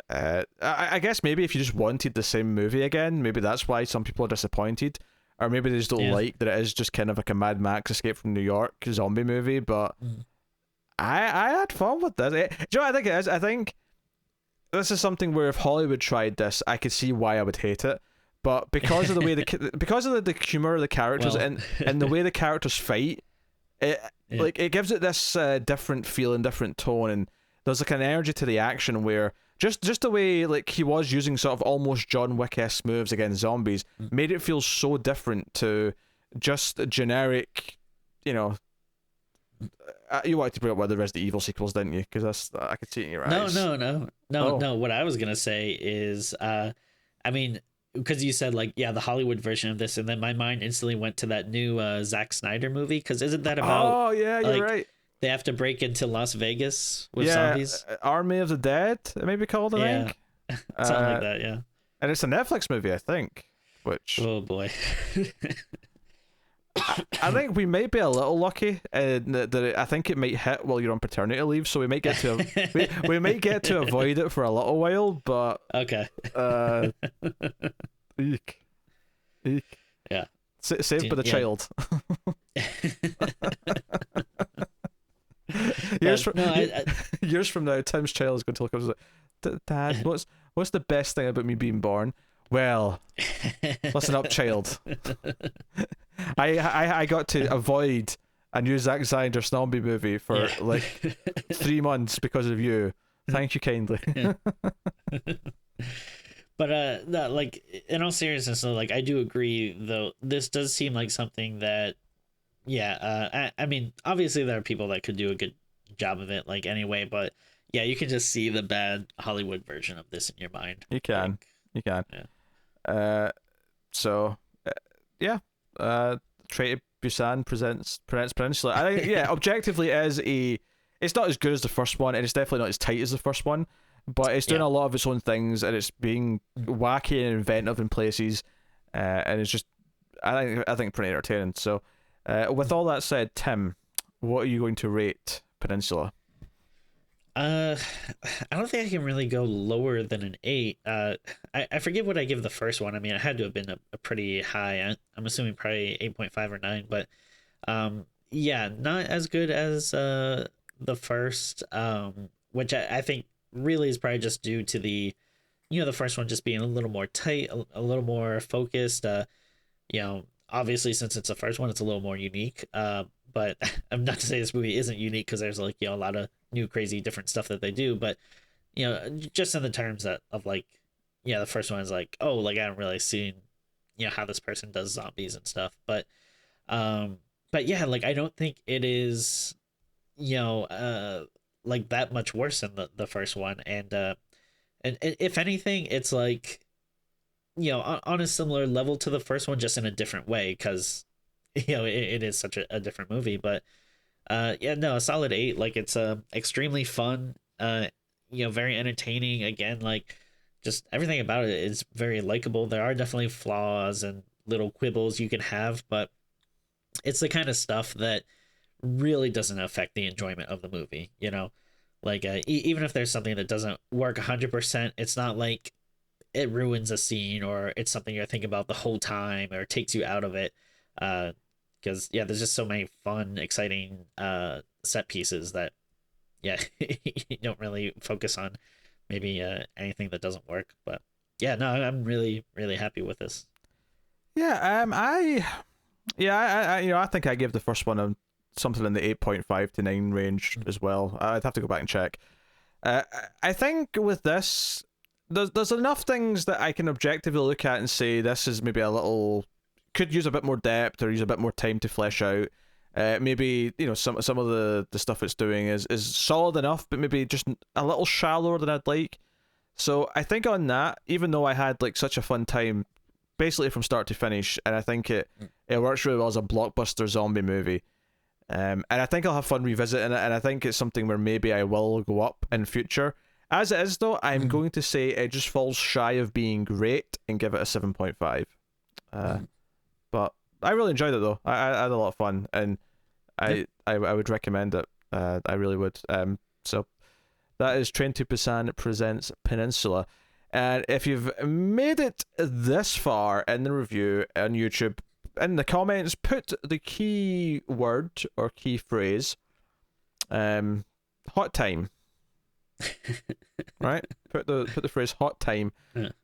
I guess maybe if you just wanted the same movie again, maybe that's why some people are disappointed, or maybe they just don't like that it is just kind of like a Mad Max Escape from New York zombie movie. But I had fun with this. Do you know what I think it is? I think this is something where if Hollywood tried this, I could see why I would hate it. But because of the way because of the humor of the characters and the way the characters fight, like it gives it this different feel and different tone, and there's like an energy to the action where just the way like he was using sort of almost John Wick-esque moves against zombies made it feel so different to just a generic, you wanted to bring up one of the Resident Evil sequels, didn't you? Because I could see it in your eyes. No. What I was gonna say is, I mean, because you said like the Hollywood version of this, and then my mind instantly went to that new Zack Snyder movie, because isn't that about you're right, they have to break into Las Vegas with zombies? Army of the Dead it may be called, I think. Something like that, and it's a Netflix movie, I think, which oh boy. I think we might be a little lucky that I think it might hit while you're on paternity leave, so we might get to we might get to avoid it for a little while, but okay. Eek. Yeah. Saved by the child. Years from now, Tim's child is going to look up and say, "Dad, what's the best thing about me being born?" Well, listen up, child. I got to avoid a new Zack Snyder zombie movie for like 3 months because of you. Thank you kindly. But no, like in all seriousness, though, like I do agree though. This does seem like something that, I mean, obviously there are people that could do a good job of it, like anyway. But yeah, you can just see the bad Hollywood version of this in your mind. You can. Yeah. Train to Busan presents Peninsula. I think objectively it's not as good as the first one, and it's definitely not as tight as the first one, but it's doing a lot of its own things, and it's being wacky and inventive in places, and it's just I think pretty entertaining. So with all that said, Tim, what are you going to rate Peninsula? I don't think I can really go lower than an 8. I forget what I give the first one. I mean, it had to have been a pretty high. I'm assuming probably 8.5 or 9, but not as good as the first, which I think really is probably just due to the first one just being a little more tight, a little more focused. obviously, since it's the first one, it's a little more unique. But I'm not to say this movie isn't unique, because there's like, a lot of new crazy different stuff that they do. But just in the terms that of like, the first one is like, oh, like I haven't really seen how this person does zombies and stuff. But yeah, like I don't think it is like that much worse than the first one. And if anything, it's like, on a similar level to the first one, just in a different way, because it is such a different movie. But yeah, no, a solid 8. Like it's extremely fun, very entertaining. Again, like just everything about it is very likable. There are definitely flaws and little quibbles you can have, but it's the kind of stuff that really doesn't affect the enjoyment of the movie. Like even if there's something that doesn't work 100%, it's not like it ruins a scene, or it's something you're thinking about the whole time, or takes you out of it. Because there's just so many fun, exciting set pieces that you don't really focus on maybe anything that doesn't work. But yeah, no, I'm really, really happy with this. I think I gave the first one something in the 8.5 to 9 range as well. I'd have to go back and check. I think with this, there's enough things that I can objectively look at and say this is maybe could use a bit more depth, or use a bit more time to flesh out. Maybe some of the stuff it's doing is solid enough, but maybe just a little shallower than I'd like. So I think on that, even though I had like such a fun time basically from start to finish, and I think it works really well as a blockbuster zombie movie. And I think I'll have fun revisiting it, and I think it's something where maybe I will go up in future. As it is, though, I'm going to say it just falls shy of being great and give it a 7.5. But I really enjoyed it, though. I had a lot of fun, and I would recommend it. I really would. So that is Train to Busan presents Peninsula. And if you've made it this far in the review on YouTube, in the comments, put the key word or key phrase, hot time. Right? Put the phrase hot time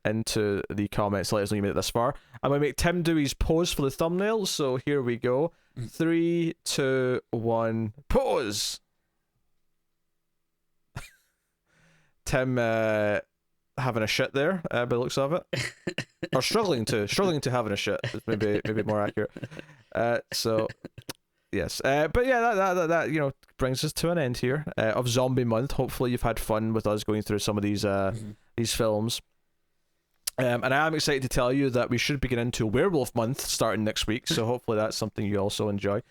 into the comments. Let us know you made it this far. I'm going to make Tim do his pose for the thumbnail. So here we go. 3, 2, 1, pose. Tim having a shit there, by the looks of it, or struggling to having a shit is maybe more accurate. So yes, but yeah, that brings us to an end here of Zombie Month. Hopefully you've had fun with us going through some of these films. And I am excited to tell you that we should begin into Werewolf Month starting next week. So hopefully that's something you also enjoy.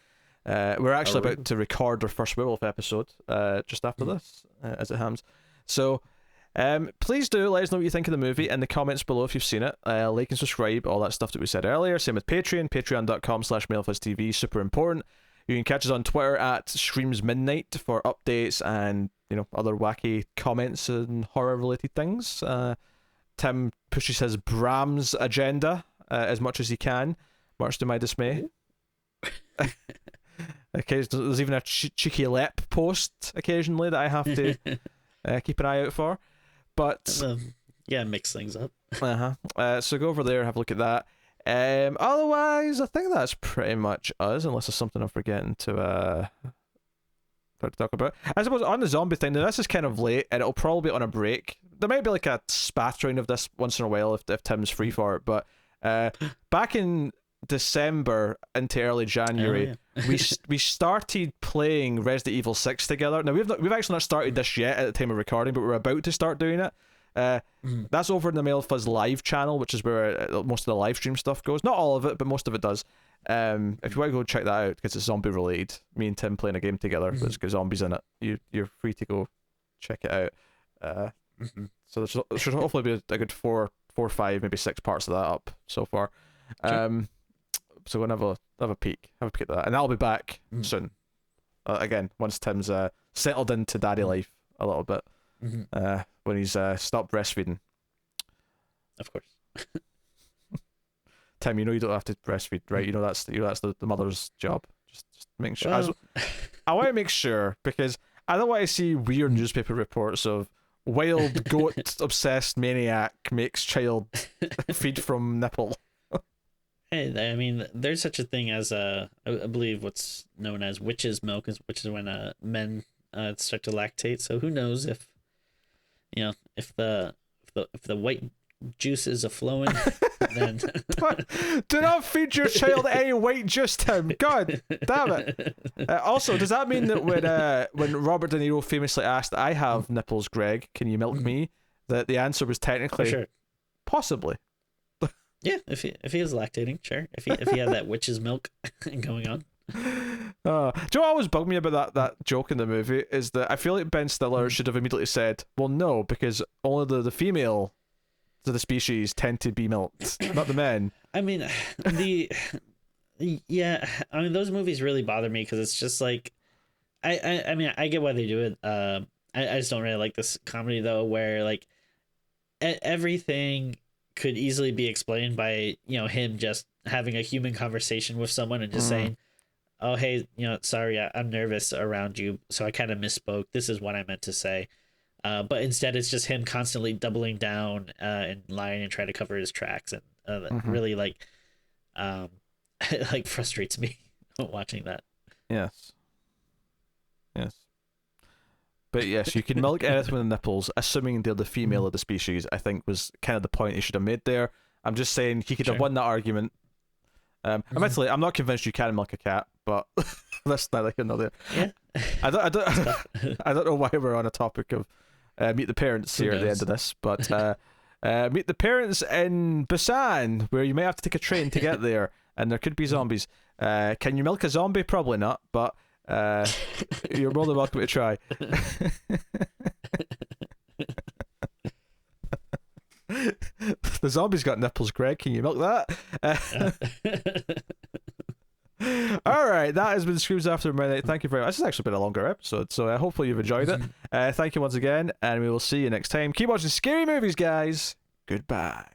We're actually about to record our first werewolf episode just after this, as it happens. So please do let us know what you think of the movie in the comments below if you've seen it. Like and subscribe, all that stuff that we said earlier. Same with patreon.com/MailFuzzTV, super important. You can catch us on Twitter at ScreamsMidnight for updates and other wacky comments and horror related things. Tim pushes his Brahms agenda as much as he can, much to my dismay. Okay, there's even a cheeky lep post occasionally that I have to keep an eye out for. But mix things up. So go over there, have a look at that. Otherwise, I think that's pretty much us, unless there's something I'm forgetting to talk about. I suppose on the zombie thing, now this is kind of late, and it'll probably be on a break. There might be like a spattering of this once in a while if Tim's free for it, but back in December into early January, we started playing Resident Evil 6 together. Now we've actually not started this yet at the time of recording, but we're about to start doing it. That's over in the Mail Fuzz live channel, which is where most of the live stream stuff goes. Not all of it, but most of it does. If you want to go check that out, because it's zombie related, me and Tim playing a game together that's got zombies in it, you're free to go check it out. So there should hopefully be a good 4, 5, maybe 6 parts of that up so far. Sure. So we'll have a peek at that, and I'll be back soon. Again, once Tim's settled into daddy life a little bit, when he's stopped breastfeeding. Of course. Tim, you don't have to breastfeed, right? That's the mother's job. Just making sure. Well... I want to make sure, because I don't want to see weird newspaper reports of wild goat obsessed maniac makes child feed from nipple. I mean, there's such a thing as I believe what's known as witch's milk, which is when men start to lactate. So who knows if if the white juices are flowing, then do not feed your child any white juice, Tim. God damn it. Also, does that mean that when Robert De Niro famously asked, "I have nipples, Greg, can you milk me?" that the answer was technically sure. Possibly. Yeah, if he is lactating, sure. If he had that witch's milk going on. Do you know what always bugged me about that joke in the movie is that I feel like Ben Stiller should have immediately said, well, no, because only the female of the species tend to be milked, not the men. I mean, those movies really bother me because it's just like, I mean, I get why they do it. I just don't really like this comedy though, where like everything could easily be explained by him just having a human conversation with someone and just saying, oh hey, sorry, I'm nervous around you, so I kind of misspoke, this is what I meant to say. But instead it's just him constantly doubling down and lying and trying to cover his tracks, and really like it like frustrates me watching that. Yes. But yes, you can milk anything with the nipples, assuming they're the female of the species, I think was kind of the point he should have made there. I'm just saying he could have won that argument. Admittedly, I'm not convinced you can milk a cat, but that's neither here nor there. Yeah. I don't know why we're on a topic of Meet the Parents here at the end of this, but Meet the Parents in Busan, where you may have to take a train to get there, and there could be zombies. Can you milk a zombie? Probably not, but you're more than welcome to try. The zombie's got nipples, Greg. Can you milk that? Alright, that has been Screams After Midnight. Thank you very much. This has actually been a longer episode, so hopefully you've enjoyed it. Thank you once again, and we will see you next time. Keep watching scary movies, guys. Goodbye.